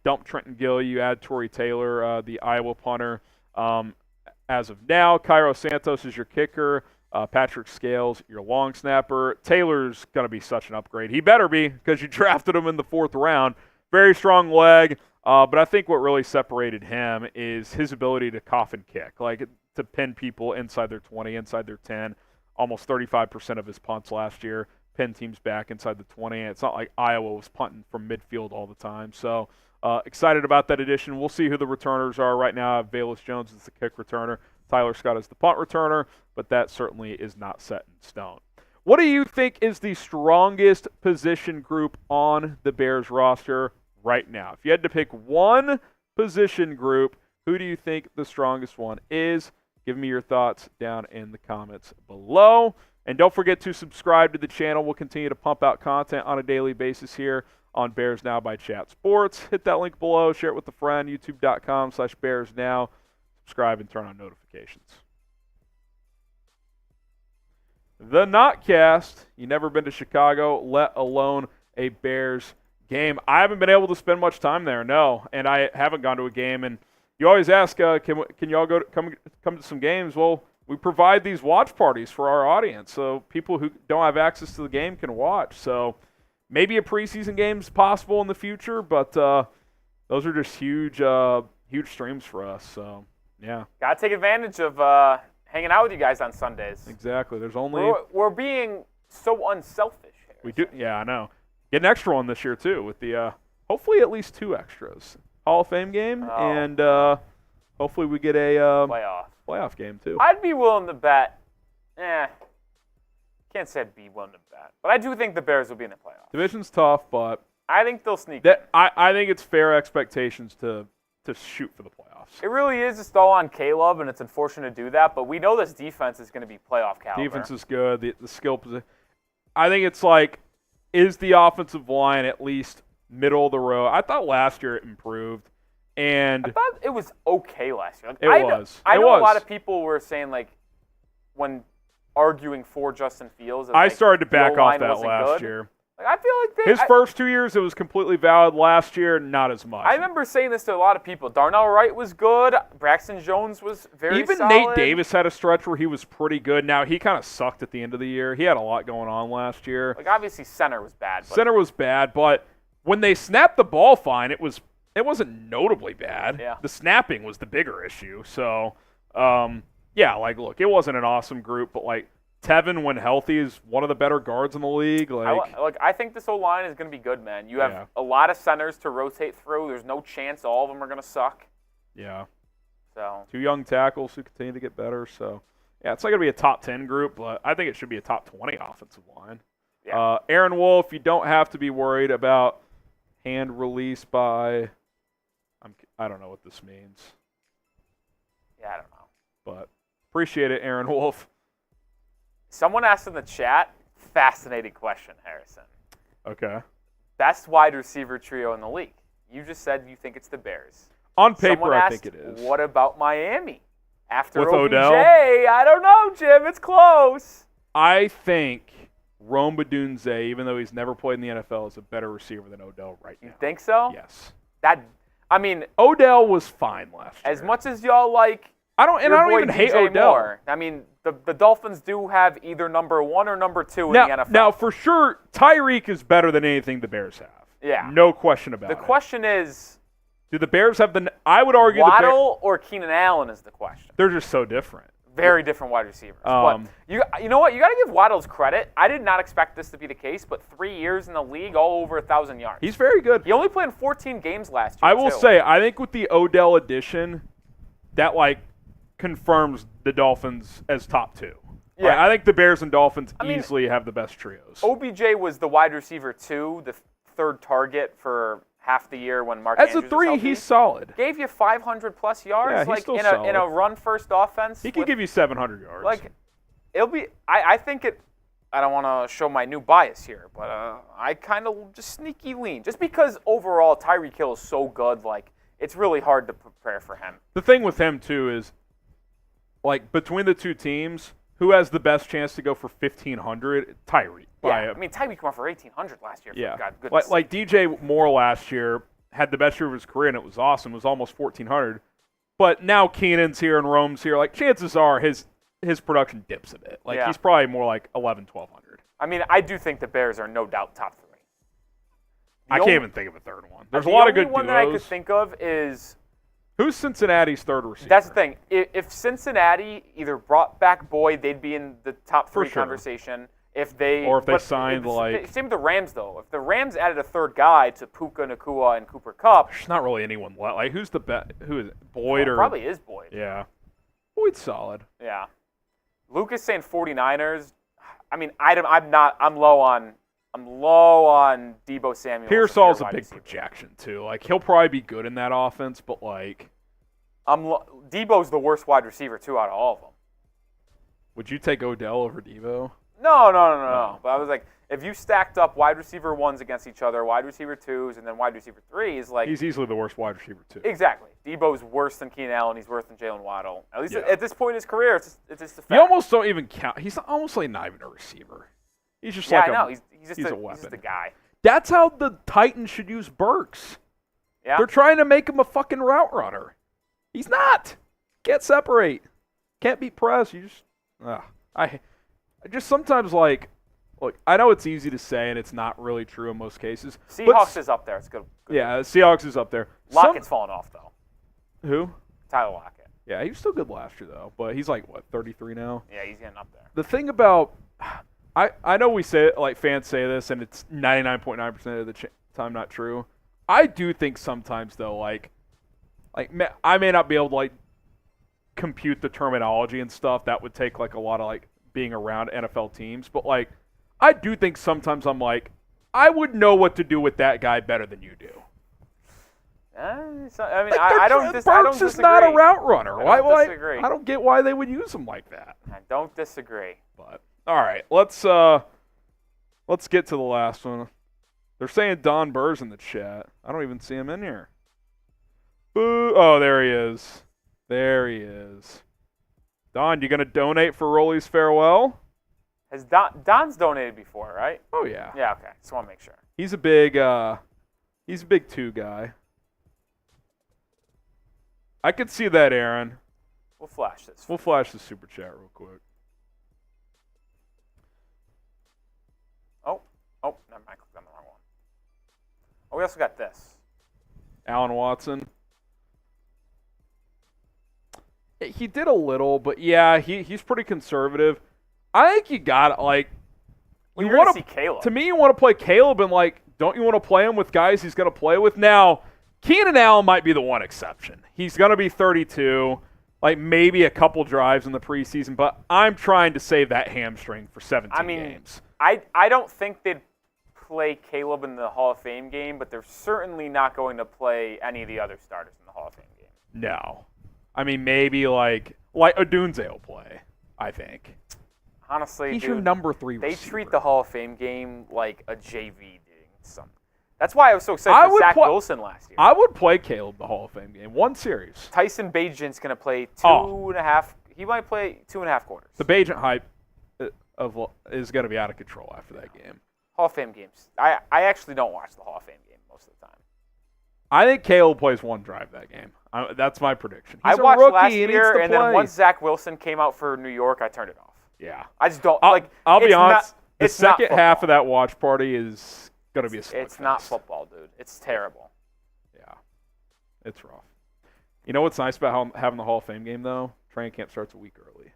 Dump Trenton Gill, you add Torrey Taylor, the Iowa punter. As of now, Cairo Santos is your kicker. Patrick Scales, your long snapper. Taylor's going to be such an upgrade. He better be, because you drafted him in the 4th round. Very strong leg. But I think what really separated him is his ability to coffin kick, like to pin people inside their 20, inside their 10. Almost 35% of his punts last year, pin teams back inside the 20. It's not like Iowa was punting from midfield all the time. So excited about that addition. We'll see who the returners are. Right now, Velus Jones is the kick returner. Tyler Scott is the punt returner, but that certainly is not set in stone. What do you think is the strongest position group on the Bears roster right now? If you had to pick one position group, who do you think the strongest one is? Give me your thoughts down in the comments below. And don't forget to subscribe to the channel. We'll continue to pump out content on a daily basis here on Bears Now by Chat Sports. Hit that link below. Share it with a friend. YouTube.com/BearsNow. Subscribe and turn on notifications. The Notcast. You never been to Chicago, let alone a Bears game. I haven't been able to spend much time there, no. And I haven't gone to a game. And you always ask, can y'all come to some games? Well, we provide these watch parties for our audience, so people who don't have access to the game can watch. So maybe a preseason game is possible in the future, but those are just huge streams for us. So yeah, gotta take advantage of hanging out with you guys on Sundays. Exactly. There's only we're being so unselfish here. We do. Yeah, I know. Get an extra one this year too, with the hopefully at least 2 extras. Hall of Fame game, and hopefully we get a playoff game too. I'd be willing to bet. Can't say I'd be willing to bet, but I do think the Bears will be in the playoffs. Division's tough, but I think they'll sneak. I think it's fair expectations to shoot for the playoffs. It really is just all on Caleb, and it's unfortunate to do that, but we know this defense is going to be playoff caliber. Defense is good. The skill position. I think it's like, is the offensive line at least middle of the road? I thought last year it improved, and I thought it was okay last year. I know a lot of people were saying, like, when arguing for Justin Fields, I started to back off that last year. Like, I feel like His first 2 years, it was completely valid. Last year, not as much. I remember saying this to a lot of people. Darnell Wright was good. Braxton Jones was very Even solid. Nate Davis had a stretch where he was pretty good. Now, he kind of sucked at the end of the year. He had a lot going on last year. Like, obviously, center was bad. Center was bad, but when they snapped the ball fine, it wasn't notably bad. Yeah. The snapping was the bigger issue. So, yeah, like, look, it wasn't an awesome group, but, like, Tevin, when healthy, is one of the better guards in the league. I think this whole line is going to be good, man. You have a lot of centers to rotate through. There's no chance all of them are going to suck. Yeah. So 2 young tackles who continue to get better. So, yeah, it's not going to be a top 10 group, but I think it should be a top 20 offensive line. Yeah. Aaron Wolf, you don't have to be worried about hand release by I don't know what this means. Yeah, I don't know. But appreciate it, Aaron Wolf. Someone asked in the chat, fascinating question, Harrison. Okay. Best wide receiver trio in the league. You just said you think it's the Bears. On paper, Someone asked, I think it is. What about Miami? After With OBJ, Odell? I don't know, Jim. It's close. I think Rome Odunze, even though he's never played in the NFL, is a better receiver than Odell right now. You think so? Yes. Odell was fine last year. As much as y'all like I don't even hate DJ Odell. Moore, I mean, the Dolphins do have either number 1 or number 2 in the NFL. Now, for sure, Tyreek is better than anything the Bears have. Yeah. No question about it. The question is, do the Bears have I would argue Waddle or Keenan Allen is the question. They're just so different. Very different wide receivers. But you know what? You got to give Waddle's credit. I did not expect this to be the case, but 3 years in the league, all over 1,000 yards. He's very good. He only played in 14 games last year, I will say, I think with the Odell addition, that, confirms the Dolphins as top 2. Yeah. I think the Bears and Dolphins easily have the best trios. OBJ was the wide receiver 2, the third target for half the year when Mark As Andrews a 3, was he's solid. Gave you 500-plus yards. Yeah, he's still in solid. a run-first offense. He could give you 700 yards. It'll be. I think it. I don't want to show my new bias here, but I kind of just sneaky lean, just because overall Tyreek Hill is so good. It's really hard to prepare for him. The thing with him too is, between the two teams, who has the best chance to go for 1,500? Tyreek. Yeah, Tyreek went for 1,800 last year. Yeah, God, goodness. Like DJ Moore last year had the best year of his career, and it was awesome. It was almost 1,400. But now Keenan's here and Rome's here. Chances are his production dips a bit. He's probably more like 1,100, 1,200. I do think the Bears are no doubt top 3. I can't even think of a third one. There's a lot of good duos. The only one that I could think of is... Who's Cincinnati's third receiver? That's the thing. If Cincinnati either brought back Boyd, they'd be in the top 3 conversation. If they signed same with the Rams though. If the Rams added a third guy to Puka Nacua and Cooper Kupp, there's not really anyone left. Who's the best? Who is it? Boyd or probably is Boyd. Yeah, Boyd's solid. Yeah, Lucas saying 49ers. I'm low on Deebo Samuel. Pearsall's a big projection too. He'll probably be good in that offense, but Deebo's the worst wide receiver too out of all of them. Would you take Odell over Deebo? No. But I was if you stacked up wide receiver 1s against each other, wide receiver 2s, and then wide receiver 3s, he's easily the worst wide receiver 2. Exactly. Deebo's worse than Keenan Allen. He's worse than Jalen Waddle. At least at this point in his career, it's just a fact. You almost don't even count. He's almost not even a receiver. He's just he's just a weapon. He's just a guy. That's how the Titans should use Burks. Yeah. They're trying to make him a fucking route runner. He's not. Can't separate. Can't beat press. You just I just sometimes look, I know it's easy to say and it's not really true in most cases. Seahawks is up there. It's good. Yeah, Seahawks is up there. Lockett's fallen off though. Who? Tyler Lockett. Yeah, he was still good last year though, but he's 33 now? Yeah, he's getting up there. The thing about I know we say it, fans say this and it's 99.9% of the time not true. I do think sometimes though I may not be able to compute the terminology and stuff. That would take a lot of being around NFL teams, but I do think sometimes I'm I would know what to do with that guy better than you do. I don't disagree. Burks is not a route runner. I don't disagree. I don't get why they would use him like that. I don't disagree. But all right, let's get to the last one. They're saying Don Burr's in the chat. I don't even see him in here. Boo! Oh, there he is. There he is. Don, you gonna donate for Rolly's farewell? Has Don's donated before, right? Oh yeah. Yeah. Okay. Just want to make sure. He's a big 2 guy. I could see that, Aaron. We'll flash this. We'll flash the super chat real quick. Oh, never mind. I clicked on the wrong one. Oh, we also got this. Allen Watson. He did a little, but yeah, he's pretty conservative. I think you got like Well, you're gonna see Caleb. To me, you want to play Caleb, and like, don't you want to play him with guys he's going to play with? Now, Keenan Allen might be the one exception. He's going to be 32, like maybe a couple drives in the preseason, but I'm trying to save that hamstring for 17 games. I don't think they'd play Caleb in the Hall of Fame game, but they're certainly not going to play any of the other starters in the Hall of Fame game. No. I mean, maybe like Odunze will play, I think. Honestly, he's your number 3 They receiver. treat the Hall of Fame game like a JV doing. That's why I was so excited for Zach Wilson last year. I would play Caleb the Hall of Fame game. 1 series. Tyson Bagent's going to play 2.5. He might play 2.5 quarters. The Bagent hype is going to be out of control after that game. Hall of Fame games. I actually don't watch the Hall of Fame game most of the time. I think Caleb plays 1 drive that game. That's my prediction. He's I watched a rookie, last he needs year, to and play. then once Zach Wilson came out for New York, I turned it off. Yeah. I just don't I'll be honest. The it's not second half of that watch party is going to be a slugfest. It's not football, dude. It's terrible. Yeah. It's rough. You know what's nice about having the Hall of Fame game, though? Training camp starts a week early.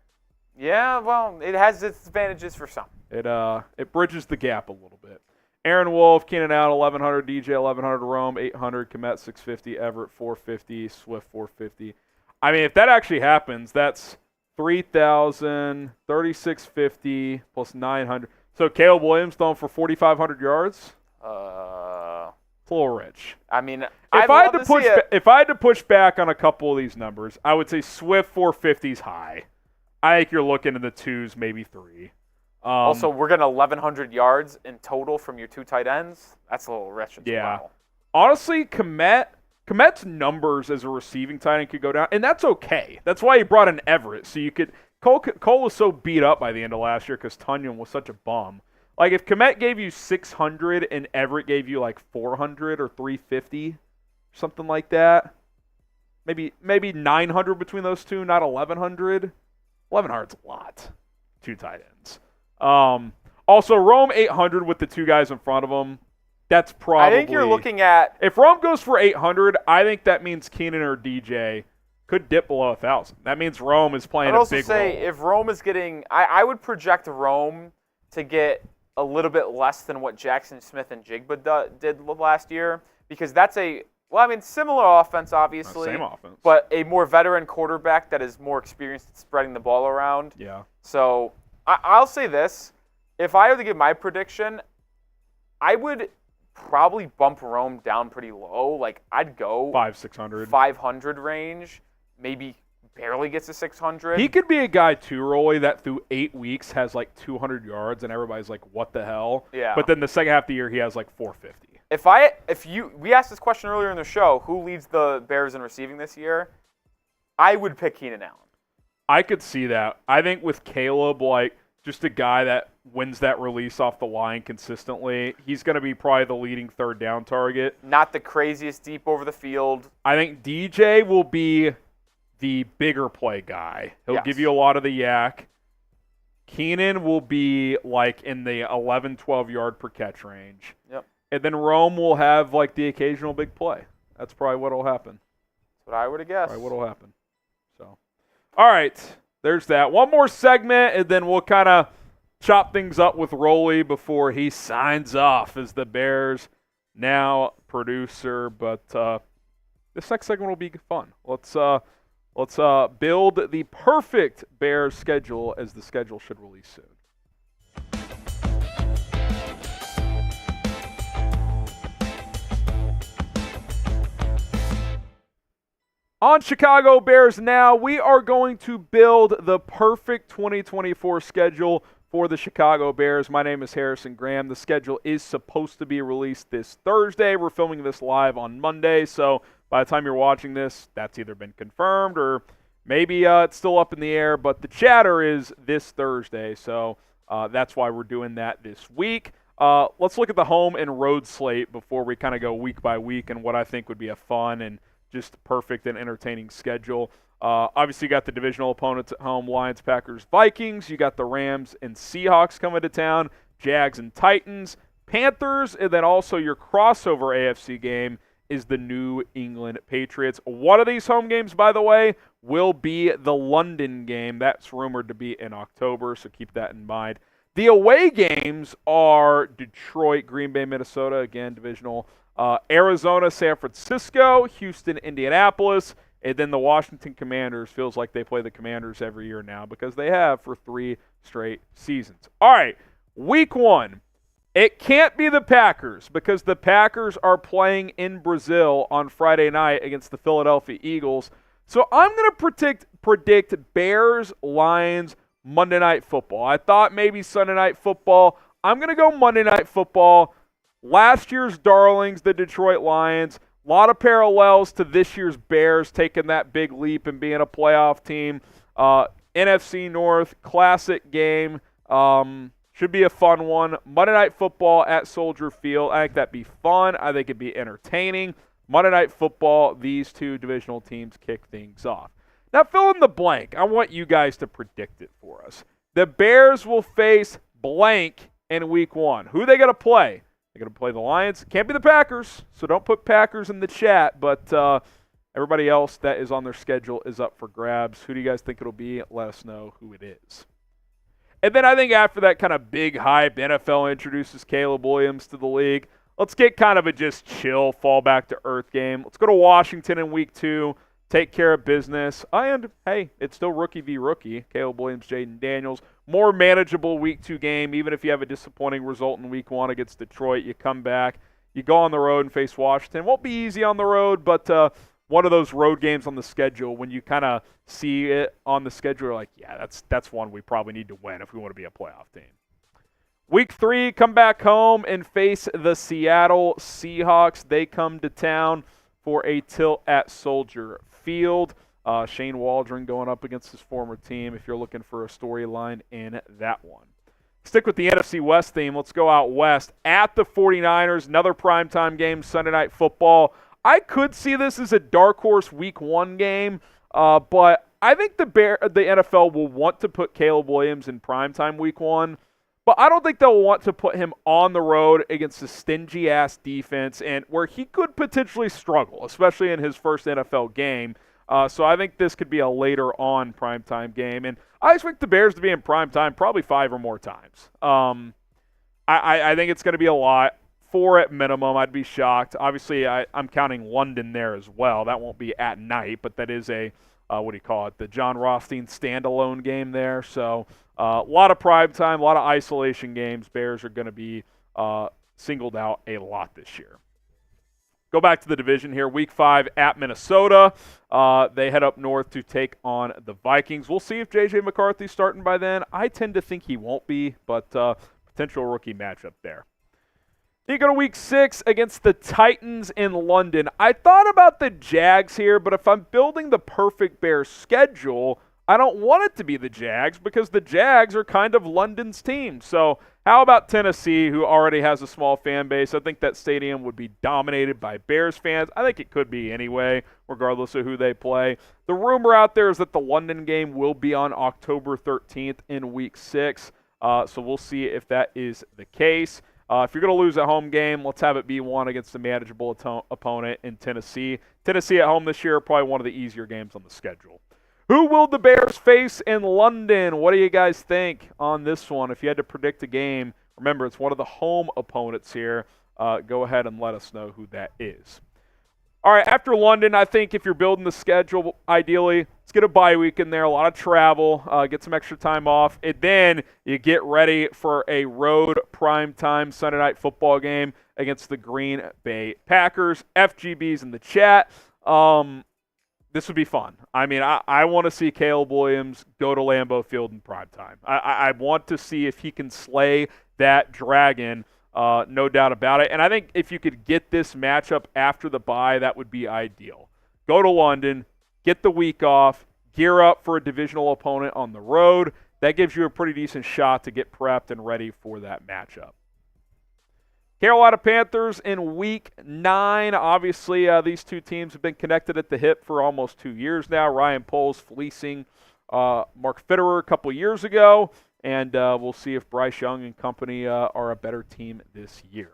Yeah, well, it has its advantages for some. It bridges the gap a little bit. Aaron Wolf, Keenan Allen, 1,100, DJ 1,100, Rome 800, Komet 650, Everett 450, Swift 450. I mean, if that actually happens, that's 3,000, 3,650 plus 900. So Caleb Williams throwing for 4,500 yards. It's a little rich. I mean, if I had to push back on a couple of these numbers, I would say Swift 450 is high. I think you're looking in the 2s, maybe 3. Also, we're getting 1,100 yards in total from your 2 tight ends. That's a little rich as well. Honestly, Komet's numbers as a receiving tight end could go down, and that's okay. That's why he brought in Everett, so you could. Cole was so beat up by the end of last year because Tunyon was such a bum. Like if Komet gave you 600 and Everett gave you like 400 or 350, something like that. Maybe 900 between those two, not 1,100. 1,100's a lot. 2 tight ends. Also, Rome 800 with the 2 guys in front of him. That's probably. I think you're looking at. If Rome goes for 800, I think that means Keenan or DJ could dip below 1,000. That means Rome is playing a big role. I'd also say if Rome is getting, I would project Rome to get a little bit less than what Jackson Smith and Jigba did last year, because that's similar offense, obviously. Same offense. But a more veteran quarterback that is more experienced at spreading the ball around. Yeah. So I'll say this. If I were to give my prediction, I would probably bump Rome down pretty low. Like, I'd go 500 range, maybe barely gets to 600. He could be a guy too, Rolly, that through 8 weeks has like 200 yards and everybody's like, what the hell? Yeah. But then the second half of the year, he has like 450. We asked this question earlier in the show, who leads the Bears in receiving this year? I would pick Keenan Allen. I could see that. I think with Caleb, like, just a guy that wins that release off the line consistently, he's going to be probably the leading 3rd down target. Not the craziest deep over the field. I think DJ will be the bigger play guy. He'll give you a lot of the yak. Keenan will be like in the 11, 12 yard per catch range. Yep. And then Rome will have like the occasional big play. That's probably what will happen. That's what I would have guessed. Probably what will happen. So, all right. There's that. One more segment, and then we'll kind of chop things up with Rolly before he signs off as the Bears now producer. But this next segment will be fun. Let's build the perfect Bears schedule, as the schedule should release soon. On Chicago Bears Now, we are going to build the perfect 2024 schedule for the Chicago Bears. My name is Harrison Graham. The schedule is supposed to be released this Thursday. We're filming this live on Monday, so by the time you're watching this, that's either been confirmed or maybe it's still up in the air, but the chatter is this Thursday. So that's why we're doing that this week. Let's look at the home and road slate before we kind of go week by week and what I think would be a fun and just perfect and entertaining schedule. Obviously, you got the divisional opponents at home, Lions, Packers, Vikings. You got the Rams and Seahawks coming to town, Jags and Titans, Panthers, and then also your crossover AFC game is the New England Patriots. One of these home games, by the way, will be the London game. That's rumored to be in October, so keep that in mind. The away games are Detroit, Green Bay, Minnesota, again, divisional, Arizona, San Francisco, Houston, Indianapolis, and then the Washington Commanders. Feels like they play the Commanders every year now because they have for 3 straight seasons. All right, week 1. It can't be the Packers because the Packers are playing in Brazil on Friday night against the Philadelphia Eagles. So I'm going to predict Bears, Lions, Monday Night Football. I thought maybe Sunday Night Football. I'm going to go Monday Night Football. Last year's darlings, the Detroit Lions. A lot of parallels to this year's Bears taking that big leap and being a playoff team. NFC North, classic game. Should be a fun one. Monday Night Football at Soldier Field. I think that'd be fun. I think it'd be entertaining. Monday Night Football, these two divisional teams kick things off. Now, fill in the blank. I want you guys to predict it for us. The Bears will face blank in week 1. Who are they going to play? They're going to play the Lions. Can't be the Packers, so don't put Packers in the chat. But everybody else that is on their schedule is up for grabs. Who do you guys think it'll be? Let us know who it is. And then I think after that kind of big hype, NFL introduces Caleb Williams to the league. Let's get kind of a just chill, fall back to earth game. Let's go to Washington in week 2. Take care of business. And, hey, it's still rookie v. rookie. Caleb Williams, Jaden Daniels. More manageable week 2 game. Even if you have a disappointing result in week 1 against Detroit, you come back. You go on the road and face Washington. Won't be easy on the road, but one of those road games on the schedule when you kind of see it on the schedule, you're like, yeah, that's one we probably need to win if we want to be a playoff team. Week 3, come back home and face the Seattle Seahawks. They come to town for a tilt at Soldier Field. Shane Waldron going up against his former team if you're looking for a storyline in that one. Stick with the NFC West theme. Let's go out west. At the 49ers, another primetime game, Sunday Night Football. I could see this as a dark horse week 1 game, but I think the NFL will want to put Caleb Williams in primetime week 1, but I don't think they'll want to put him on the road against a stingy-ass defense and where he could potentially struggle, especially in his first NFL game. So I think this could be a later on primetime game. And I expect the Bears to be in primetime probably 5 or more times. I think it's going to be a lot. 4 at minimum. I'd be shocked. Obviously, I'm counting London there as well. That won't be at night, but that is a, the John Rothstein standalone game there. So a lot of primetime, a lot of isolation games. Bears are going to be singled out a lot this year. Go back to the division here. Week 5 at Minnesota. They head up north to take on the Vikings. We'll see if J.J. McCarthy's starting by then. I tend to think he won't be, but potential rookie matchup there. Then you go to week 6 against the Titans in London. I thought about the Jags here, but if I'm building the perfect Bears schedule, I don't want it to be the Jags because the Jags are kind of London's team. So how about Tennessee, who already has a small fan base? I think that stadium would be dominated by Bears fans. I think it could be anyway, regardless of who they play. The rumor out there is that the London game will be on October 13th in week 6. So we'll see if that is the case. If you're going to lose a home game, let's have it be one against a manageable opponent in Tennessee. Tennessee at home this year, probably one of the easier games on the schedule. Who will the Bears face in London? What do you guys think on this one? If you had to predict a game, remember it's one of the home opponents here. Go ahead and let us know who that is. All right, after London, I think if you're building the schedule, ideally, let's get a bye week in there, a lot of travel, get some extra time off, and then you get ready for a road primetime Sunday Night Football game against the Green Bay Packers. FGB's in the chat. This would be fun. I mean, I want to see Caleb Williams go to Lambeau Field in primetime. I want to see if he can slay that dragon. No doubt about it. And I think if you could get this matchup after the bye, that would be ideal. Go to London, get the week off, gear up for a divisional opponent on the road, that gives you a pretty decent shot to get prepped and ready for that matchup. Carolina Panthers in Week 9. Obviously, these two teams have been connected at the hip for almost 2 years now. Ryan Poles fleecing Mark Fitterer a couple years ago, and we'll see if Bryce Young and company are a better team this year.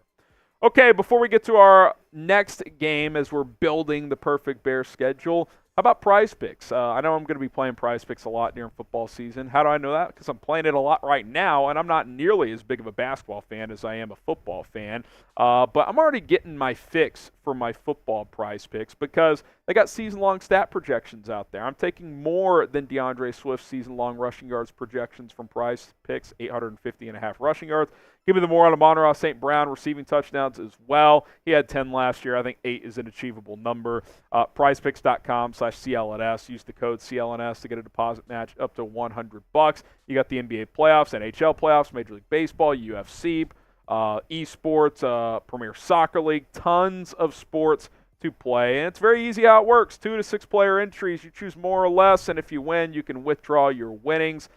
Okay, before we get to our next game as we're building the perfect Bears schedule, how about Prize Picks? I know I'm going to be playing Prize Picks a lot during football season. How do I know that? Because I'm playing it a lot right now, and I'm not nearly as big of a basketball fan as I am a football fan. But I'm already getting my fix for my football Prize Picks because they got season-long stat projections out there. I'm taking more than DeAndre Swift's season-long rushing yards projections from Prize Picks, 850.5 rushing yards. Give me the more on Amon-Ra St. Brown receiving touchdowns as well. He had 10 last year. I think 8 is an achievable number. PrizePicks.com/CLNS. Use the code CLNS to get a deposit match up to $100. You got the NBA playoffs, NHL playoffs, Major League Baseball, UFC, esports, Premier Soccer League, tons of sports to play. And it's very easy how it works. 2 to 6 player entries. You choose more or less, and if you win, you can withdraw your winnings.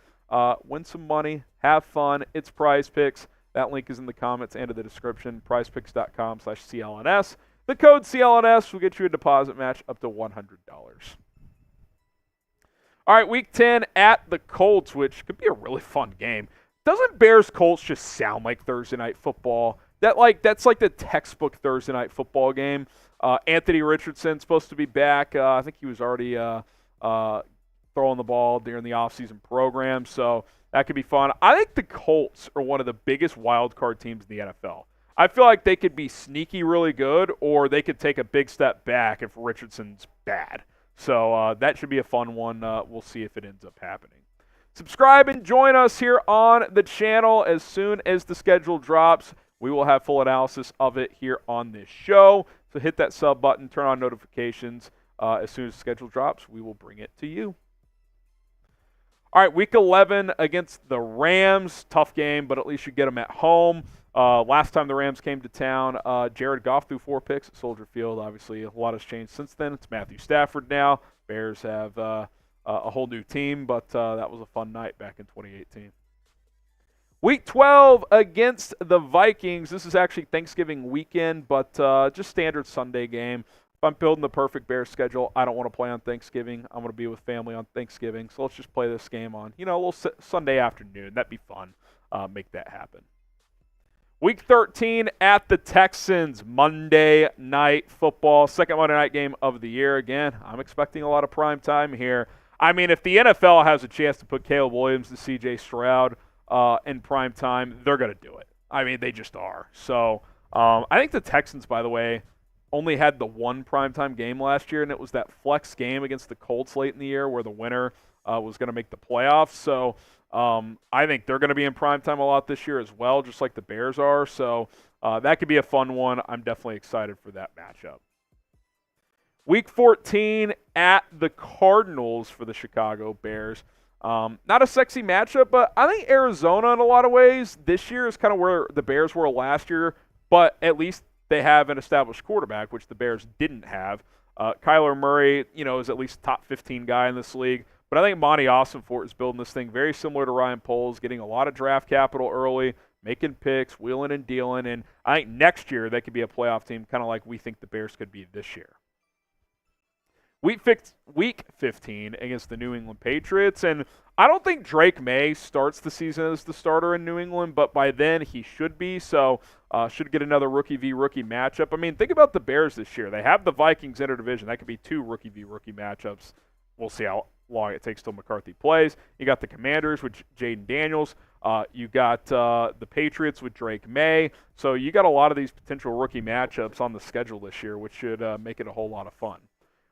Win some money. Have fun. It's Prize Picks. That link is in the comments and in the description, prizepicks.com/CLNS. The code CLNS will get you a deposit match up to $100. All right, Week 10 at the Colts, which could be a really fun game. Doesn't Bears-Colts just sound like Thursday Night Football? That's like the textbook Thursday Night Football game. Anthony Richardson's supposed to be back. I think he was already throwing the ball during the offseason program, so that could be fun. I think the Colts are one of the biggest wild card teams in the NFL. I feel like they could be sneaky really good, or they could take a big step back if Richardson's bad. So that should be a fun one. We'll see if it ends up happening. Subscribe and join us here on the channel. As soon as the schedule drops, we will have full analysis of it here on this show. So hit that sub button, turn on notifications. As soon as the schedule drops, we will bring it to you. All right, Week 11 against the Rams. Tough game, but at least you get them at home. Last time the Rams came to town, Jared Goff threw 4 picks at Soldier Field. Obviously, a lot has changed since then. It's Matthew Stafford now. Bears have a whole new team, but that was a fun night back in 2018. Week 12 against the Vikings. This is actually Thanksgiving weekend, but just standard Sunday game. If I'm building the perfect Bears schedule, I don't want to play on Thanksgiving. I'm going to be with family on Thanksgiving, so let's just play this game on, a little Sunday afternoon. That'd be fun. Make that happen. Week 13 at the Texans, Monday Night Football, second Monday night game of the year. Again, I'm expecting a lot of prime time here. I mean, if the NFL has a chance to put Caleb Williams and C.J. Stroud in prime time, they're going to do it. I mean, they just are. So I think the Texans, by the way, only had the one primetime game last year, and it was that flex game against the Colts late in the year where the winner was going to make the playoffs. So I think they're going to be in primetime a lot this year as well, just like the Bears are. So that could be a fun one. I'm definitely excited for that matchup. Week 14 at the Cardinals for the Chicago Bears. Not a sexy matchup, but I think Arizona in a lot of ways this year is kind of where the Bears were last year, but at least they have an established quarterback, which the Bears didn't have. Kyler Murray, is at least a top 15 guy in this league. But I think Monty Ossenfort is building this thing very similar to Ryan Poles, getting a lot of draft capital early, making picks, wheeling and dealing. And I think next year they could be a playoff team, kind of like we think the Bears could be this year. Week 15 against the New England Patriots. And I don't think Drake May starts the season as the starter in New England, but by then he should be. So should get another rookie v. rookie matchup. I mean, think about the Bears this year. They have the Vikings interdivision. That could be 2 rookie v. rookie matchups. We'll see how long it takes till McCarthy plays. You got the Commanders with Jaden Daniels. You got the Patriots with Drake May. So you got a lot of these potential rookie matchups on the schedule this year, which should make it a whole lot of fun.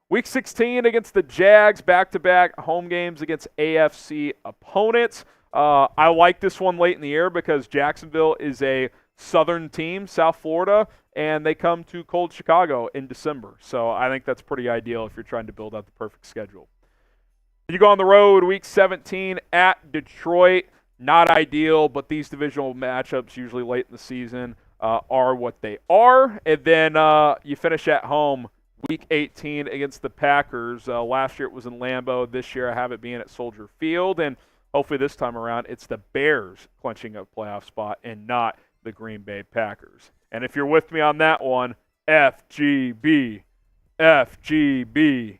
Week 16 against the Jags, back-to-back home games against AFC opponents. I like this one late in the year because Jacksonville is a southern team, South Florida, and they come to cold Chicago in December. So I think that's pretty ideal if you're trying to build out the perfect schedule. You go on the road, Week 17 at Detroit. Not ideal, but these divisional matchups usually late in the season are what they are. And then you finish at home, Week 18 against the Packers. Last year it was in Lambeau. This year I have it being at Soldier Field. And hopefully this time around it's the Bears clinching a playoff spot and not the Green Bay Packers. And if you're with me on that one, FGB, FGB,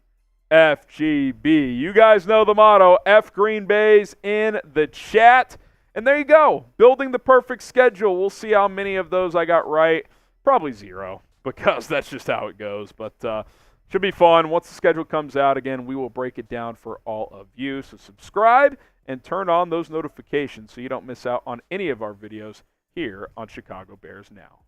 FGB. You guys know the motto, F Green Bay's in the chat. And there you go, building the perfect schedule. We'll see how many of those I got right. Probably 0, because that's just how it goes. But should be fun. Once the schedule comes out, again, we will break it down for all of you. So subscribe and turn on those notifications so you don't miss out on any of our videos here on Chicago Bears Now.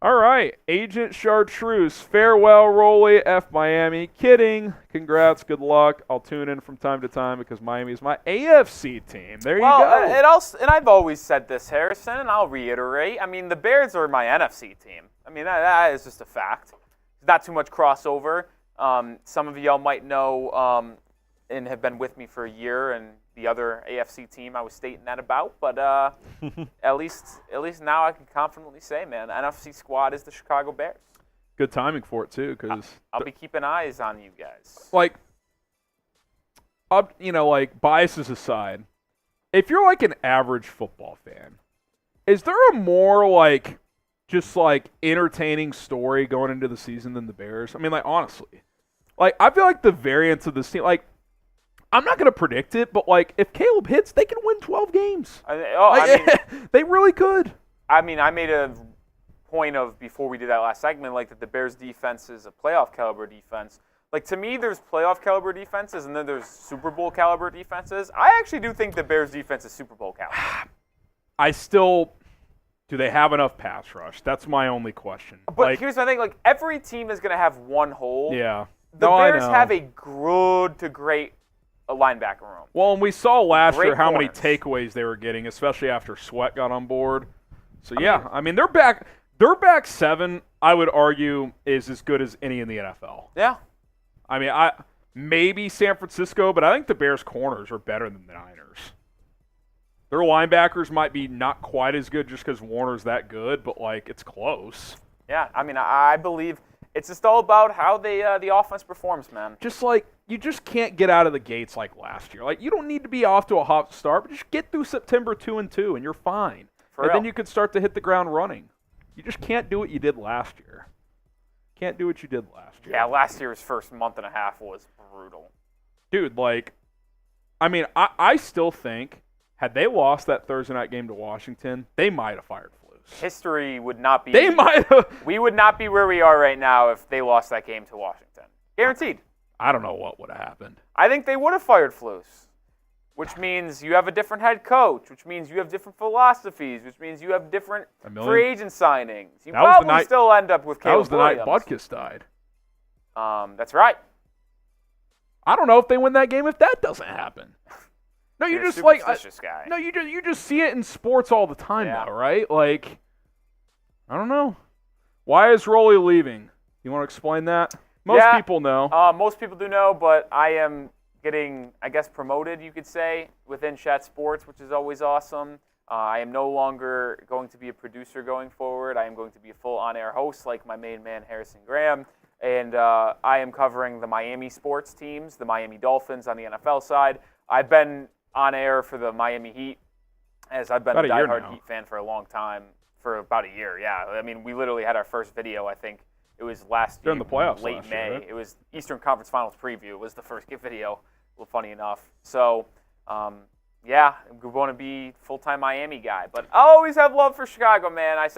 All right, Agent Chartreuse, farewell, Rolly, F Miami. Kidding. Congrats, good luck. I'll tune in from time to time because Miami is my AFC team. There you go. And I've always said this, Harrison, and I'll reiterate. I mean, the Bears are my NFC team. I mean, that is just a fact. Not too much crossover. Some of y'all might know and have been with me for a year, and the other AFC team I was stating that about. But at least now I can confidently say, man, the NFC squad is the Chicago Bears. Good timing for it too, because I'll be keeping eyes on you guys. Like biases aside, if you're like an average football fan, is there a more just entertaining story going into the season than the Bears? I mean, honestly, I feel like the variance of this team, I'm not going to predict it, but if Caleb hits, they can win 12 games. They really could. I mean, I made a point of, before we did that last segment, that the Bears defense is a playoff caliber defense. To me, there's playoff caliber defenses and then there's Super Bowl caliber defenses. I actually do think the Bears defense is Super Bowl caliber. Do they have enough pass rush? That's my only question. But here's the thing, every team is going to have one hole. Yeah. The Bears have a good to great linebacker room. Well, and we saw last Great year how corners. many takeaways they were getting, especially after Sweat got on board. So I mean, their back seven, I would argue, is as good as any in the NFL. Yeah. I mean, maybe San Francisco, but I think the Bears' corners are better than the Niners. Their linebackers might be not quite as good just because Warner's that good, but it's close. Yeah, I mean, I believe it's just all about how the offense performs, man. Just you just can't get out of the gates like last year. You don't need to be off to a hot start, but just get through September 2-2 and you're fine. Then you could start to hit the ground running. You just can't do what you did last year. Can't do what you did last year. Yeah, last year's first month and a half was brutal. Dude, I mean, I still think had they lost that Thursday night game to Washington, they might have fired Flus. History would not be. They might have. We would not be where we are right now if they lost that game to Washington. Guaranteed. I don't know what would have happened. I think they would have fired Flus, which means you have a different head coach, which means you have different philosophies, which means you have different free agent signings. You probably still end up with Caleb Williams. That was the night Butkus died. That's right. I don't know if they win that game if that doesn't happen. No, You're just guy. No, you just see it in sports all the time now, right? I don't know. Why is Rolly leaving? You want to explain that? Most people know. Most people do know, but I am getting, I guess, promoted, you could say, within Chat Sports, which is always awesome. I am no longer going to be a producer going forward. I am going to be a full on-air host like my main man, Harrison Graham. And I am covering the Miami sports teams, the Miami Dolphins on the NFL side. I've been on air for the Miami Heat, as I've been a diehard Heat fan for a long time, for about a year, yeah. I mean, we literally had our first video, I think it was last year, during the playoffs late last May. year, right? It was Eastern Conference Finals preview. It was the first video, well, funny enough. So, yeah, I'm going to be full-time Miami guy. But I always have love for Chicago, man. I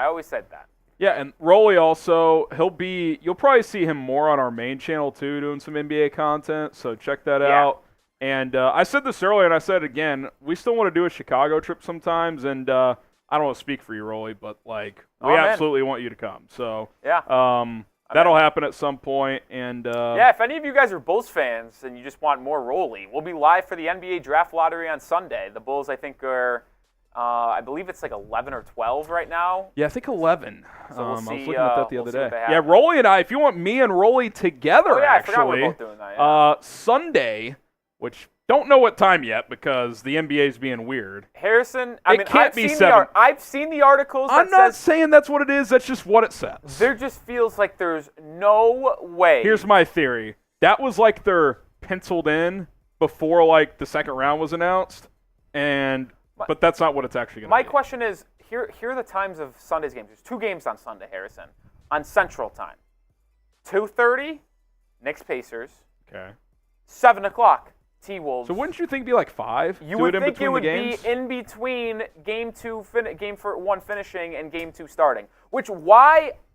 always said that. Yeah, and Rolly also, you'll probably see him more on our main channel too, doing some NBA content, so check that out. And I said this earlier, and I said it again, we still want to do a Chicago trip sometimes, and I don't want to speak for you, Rolly, but we absolutely want you to come. So that'll happen at some point. And if any of you guys are Bulls fans and you just want more Rolly, we'll be live for the NBA Draft Lottery on Sunday. The Bulls, I think, are I believe it's 11 or 12 right now. Yeah, I think 11. So I was looking at that the other day. Yeah, Rolly and I, if you want me and Rolly together, I forgot we're both doing that. Yeah. Sunday, which don't know what time yet because the NBA is being weird. Harrison, I've seen the articles. I'm not saying that's what it is. That's just what it says. There just feels like there's no way. Here's my theory. That was their penciled in before like the second round was announced, but that's not what it's actually going to be. My question is, here are the times of Sunday's games. There's 2 games on Sunday, Harrison, on Central Time. 2:30, Knicks Pacers. Okay. 7 o'clock, T-Wolves. So wouldn't you think it'd be like 5? You would think it would games? be in between game 1 finishing and game 2 starting.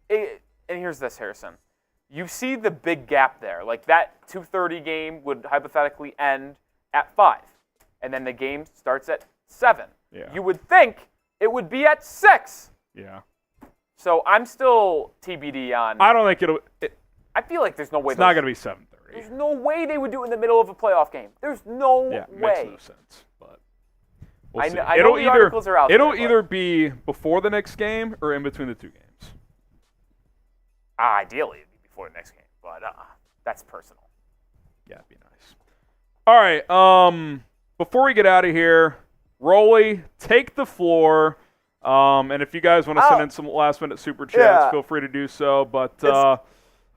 And here's this, Harrison. You see the big gap there. Like that 2:30 game would hypothetically end at 5. And then the game starts at 7. Yeah. You would think it would be at 6. Yeah. So I'm still TBD on. I don't think I feel like there's no way. It's not going to be 7:30. There's no way they would do it in the middle of a playoff game. There's no way. It makes no sense. But we'll see. I know the articles are out there. It'll either be before the next game or in between the 2 games. Ideally, it'd be before the next game, but that's personal. Yeah, it'd be nice. All right. Before we get out of here, Rolly, take the floor. And if you guys want to send in some last-minute super chats, feel free to do so. But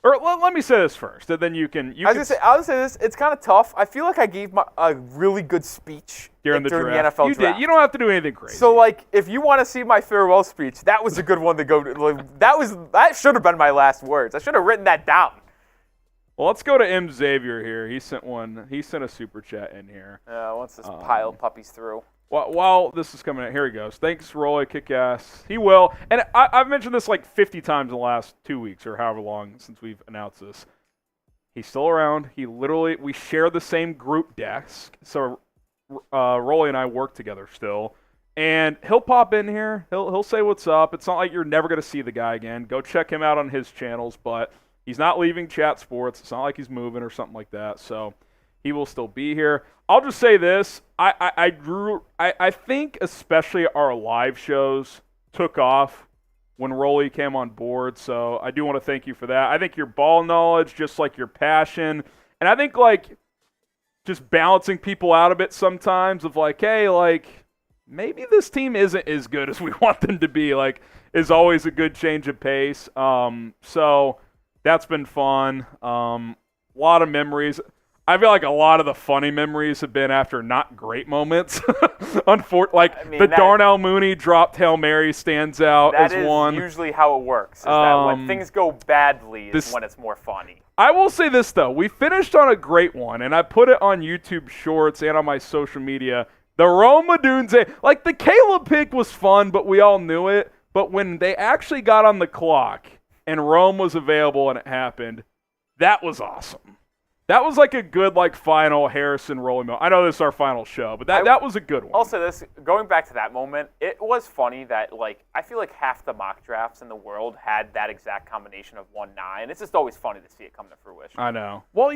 let me say this first, and then you can. I was gonna say this. It's kind of tough. I feel like I gave a really good speech during the NFL draft. Did. You don't have to do anything crazy. So, like, if you want to see my farewell speech, that was a good one to go to. Like, that should have been my last words. I should have written that down. Well, let's go to M. Xavier here. He sent a super chat in here. Once this pile of puppies through. While this is coming out, here he goes. Thanks, Rolly, kick ass. He will. And I've mentioned this like 50 times in the last 2 weeks or however long since we've announced this. He's still around. We share the same group desk. So Rolly and I work together still. And he'll pop in here. He'll say what's up. It's not like you're never going to see the guy again. Go check him out on his channels. But he's not leaving Chat Sports. It's not like he's moving or something like that. So he will still be here. I'll just say this. I think especially our live shows took off when Rolly came on board. So I do want to thank you for that. I think your ball knowledge, just like your passion, and I think like just balancing people out a bit sometimes of like, hey, like maybe this team isn't as good as we want them to be, like is always a good change of pace. So that's been fun. A lot of memories. I feel like a lot of the funny memories have been after not great moments. The Darnell Mooney dropped Hail Mary stands out as one. That is usually how it works. Is that when things go badly is when it's more funny. I will say this, though. We finished on a great one, and I put it on YouTube Shorts and on my social media. The Rome Odunze, like the Caleb pick was fun, but we all knew it. But when they actually got on the clock and Rome was available and it happened, that was awesome. That was like a good final Harrison Rolling Mill. I know this is our final show, but that was a good one. Also, going back to that moment, it was funny that I feel like half the mock drafts in the world had that exact combination of 1-9. It's just always funny to see it come to fruition. I know. Well,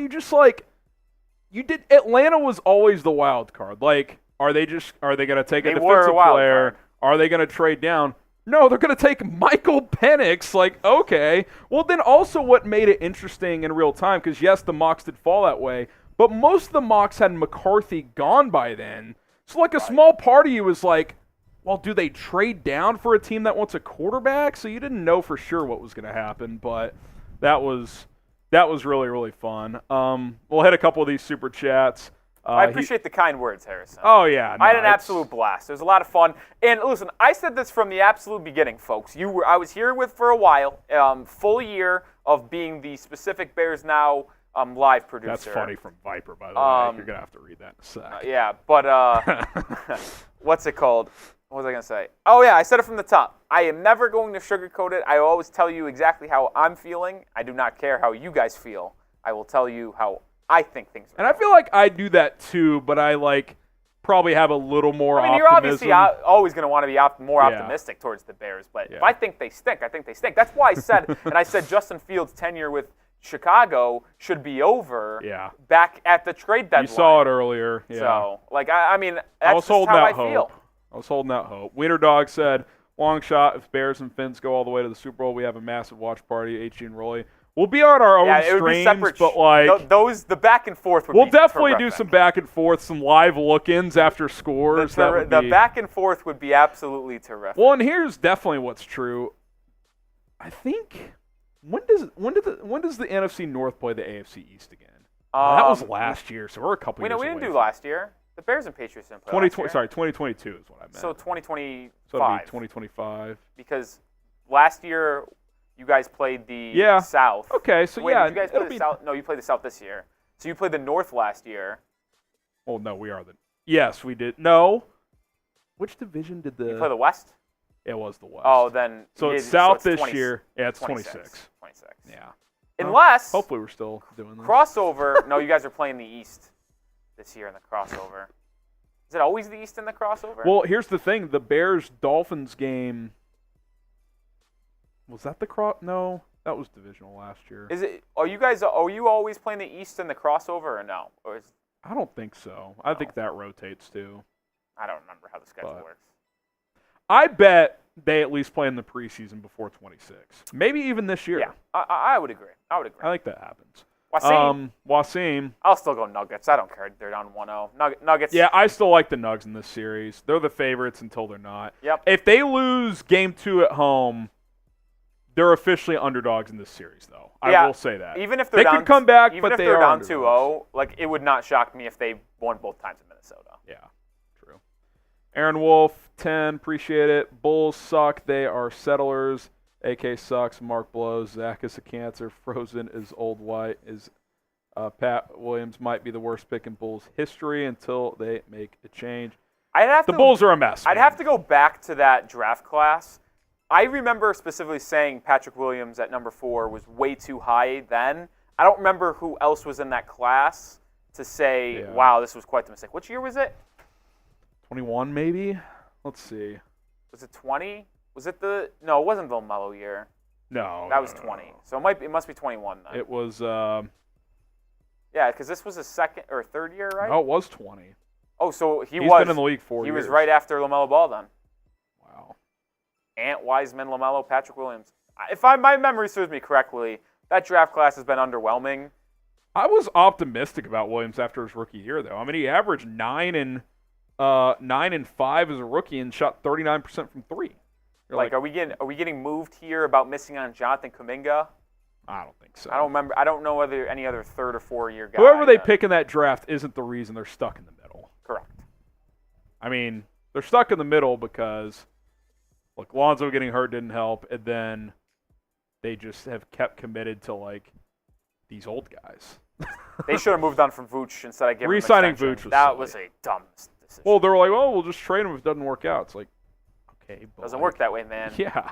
Atlanta was always the wild card. Like, are they going to take a defensive player? Are they going to trade down? No, they're going to take Michael Penix. Like, okay. Well, then also what made it interesting in real time, because, yes, the mocks did fall that way, but most of the mocks had McCarthy gone by then. So, a small part of you was like, well, do they trade down for a team that wants a quarterback? So you didn't know for sure what was going to happen, but that was really, really fun. We'll hit a couple of these super chats. I appreciate the kind words, Harrison. Oh, yeah. I had an absolute blast. It was a lot of fun. And listen, I said this from the absolute beginning, folks. I was here for a while, full year of being the specific Bears Now live producer. That's funny from Viper, by the way. You're going to have to read that in a sec. Yeah, but what's it called? What was I going to say? Oh, yeah, I said it from the top. I am never going to sugarcoat it. I always tell you exactly how I'm feeling. I do not care how you guys feel. I will tell you how I think things are. And I feel like I do that too, but I probably have a little more optimism. You're obviously always going to want to be more optimistic towards the Bears, but if I think they stink, I think they stink. That's why I said, and I said Justin Fields' tenure with Chicago should be over back at the trade deadline. You saw it earlier. Yeah. So, that's just how I feel. I was holding out hope. Wiener Dog said, long shot, if Bears and Finns go all the way to the Super Bowl, we have a massive watch party, HG and Rolly. We'll be on our own streams, but the back and forth would be we'll definitely terrific. do some back and forth, some live look-ins after scores. The back and forth would be absolutely terrific. Well, and here's definitely what's true. I think when does the NFC North play the AFC East again? That was last year, so we're a couple years away. We didn't do last year. The Bears and Patriots didn't play 2020. last year. Sorry, 2022 is what I meant. So 2025. So it'll be 2025. Because last year you guys played the South. Okay, so Wait, did you guys play the South? No, you played the South this year. So you played the North last year. Oh, no, we are the... Yes, we did. No. Which division did the... You play the West? It was the West. Oh, then... So it's South this 20, year. Yeah, it's 26. 26. Yeah. Unless... Hopefully we're still doing this. Crossover... No, you guys are playing the East this year in the crossover. Is it always the East in the crossover? Well, here's the thing. The Bears-Dolphins game... Was that the cross? No, that was divisional last year. Is it? Are you always playing the East in the crossover or no? Or is... I don't think so. I think that rotates too. I don't remember how the schedule works. I bet they at least play in the preseason before 26. Maybe even this year. Yeah, I would agree. I think that happens. Wasim. I'll still go Nuggets. I don't care. They're down 1-0. Nuggets. Yeah, I still like the Nugs in this series. They're the favorites until they're not. Yep. If they lose Game 2 at home, they're officially underdogs in this series, though. I will say that. Even if they're could come back, even but if they they're are down underdogs. 2-0, like it would not shock me if they won both times in Minnesota. Yeah, true. Aaron Wolf, 10, appreciate it. Bulls suck. They are settlers. AK sucks. Mark blows. Zach is a cancer. Frozen is old white. Pat Williams might be the worst pick in Bulls history until they make a change. The Bulls are a mess. I'd have to go back to that draft class. I remember specifically saying Patrick Williams at number 4 was way too high then. I don't remember who else was in that class to say, wow, this was quite the mistake. Which year was it? 21 maybe? Let's see. Was it 20? Was it No, it wasn't the LaMelo year. No. That was 20. No. So it must be 21 then. It was... Yeah, because this was his second or third year, right? No, it was 20. Oh, so he's been in the league 4 years. He was right after LaMelo Ball then. Wow. Ant, Wiseman, LaMelo, Patrick Williams. If my memory serves me correctly, that draft class has been underwhelming. I was optimistic about Williams after his rookie year, though. I mean, he averaged 9 and 5 as a rookie and shot 39% from 3. Are we getting moved here about missing on Jonathan Kuminga? I don't think so. I don't remember. I don't know whether any other 3rd or 4 year guy. Whoever they pick in that draft isn't the reason they're stuck in the middle. Correct. I mean, they're stuck in the middle because, look, Lonzo getting hurt didn't help, and then they just have kept committed to these old guys. They should have moved on from Vooch instead of giving re-signing him an Vooch. That was a dumb decision. Well, they were like, "Oh, we'll just trade him if it doesn't work out." It's like, okay, but doesn't work that way, man. Yeah,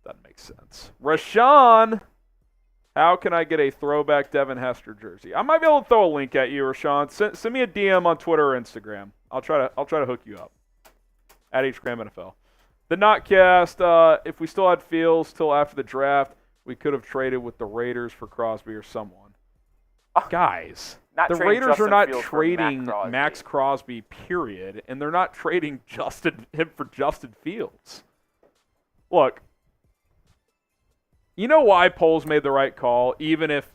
that makes sense. Rashawn. How can I get a throwback Devin Hester jersey? I might be able to throw a link at you, Rashawn. Send me a DM on Twitter or Instagram. I'll try to hook you up. At HGramNFL. The Notcast, if we still had Fields till after the draft, we could have traded with the Raiders for Crosby or someone. Guys, the Raiders are not trading Max Crosby, period, and they're not trading him for Justin Fields. Look, you know why Poles made the right call, even if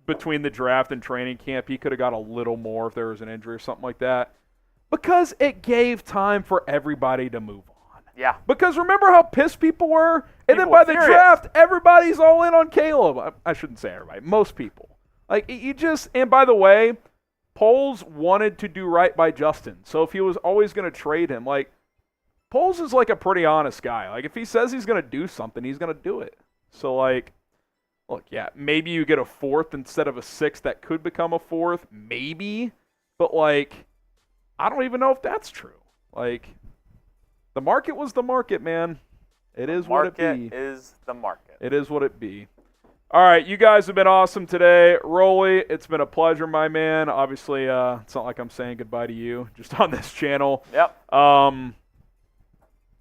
between the draft and training camp he could have got a little more if there was an injury or something like that? Because it gave time for everybody to move on. Yeah. Because remember how pissed people were? And then by the draft, everybody's all in on Caleb. I shouldn't say everybody. Most people. And by the way, Poles wanted to do right by Justin. So if he was always going to trade him, Poles is a pretty honest guy. If he says he's going to do something, he's going to do it. So, look, yeah, maybe you get a 4th instead of a 6th that could become a 4th. Maybe. But, I don't even know if that's true. The market was the market, man. It is what it be. Market is the market. It is what it be. All right, you guys have been awesome today. Rolly, it's been a pleasure, my man. Obviously, it's not like I'm saying goodbye to you just on this channel. Yep.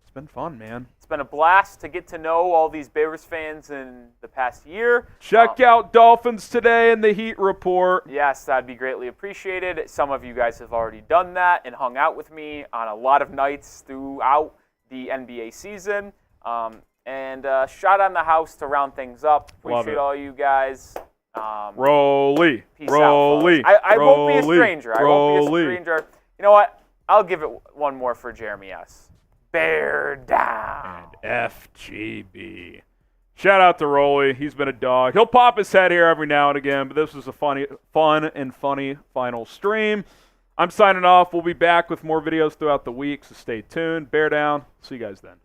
It's been fun, man. It's been a blast to get to know all these Bears fans in the past year. Check out Dolphins Today and the Heat Report. Yes, that'd be greatly appreciated. Some of you guys have already done that and hung out with me on a lot of nights throughout the NBA season. And shot on the house to round things up. Appreciate all you guys. Rolly. Peace Rolly. out, I won't be a Rolly. stranger. I won't be a stranger. You know what? I'll give it one more for Jeremy S. Bear down. And FGB. Shout out to Rolly. He's been a dog. He'll pop his head here every now and again, but this was a fun and funny final stream. I'm signing off. We'll be back with more videos throughout the week, so stay tuned. Bear down. See you guys then.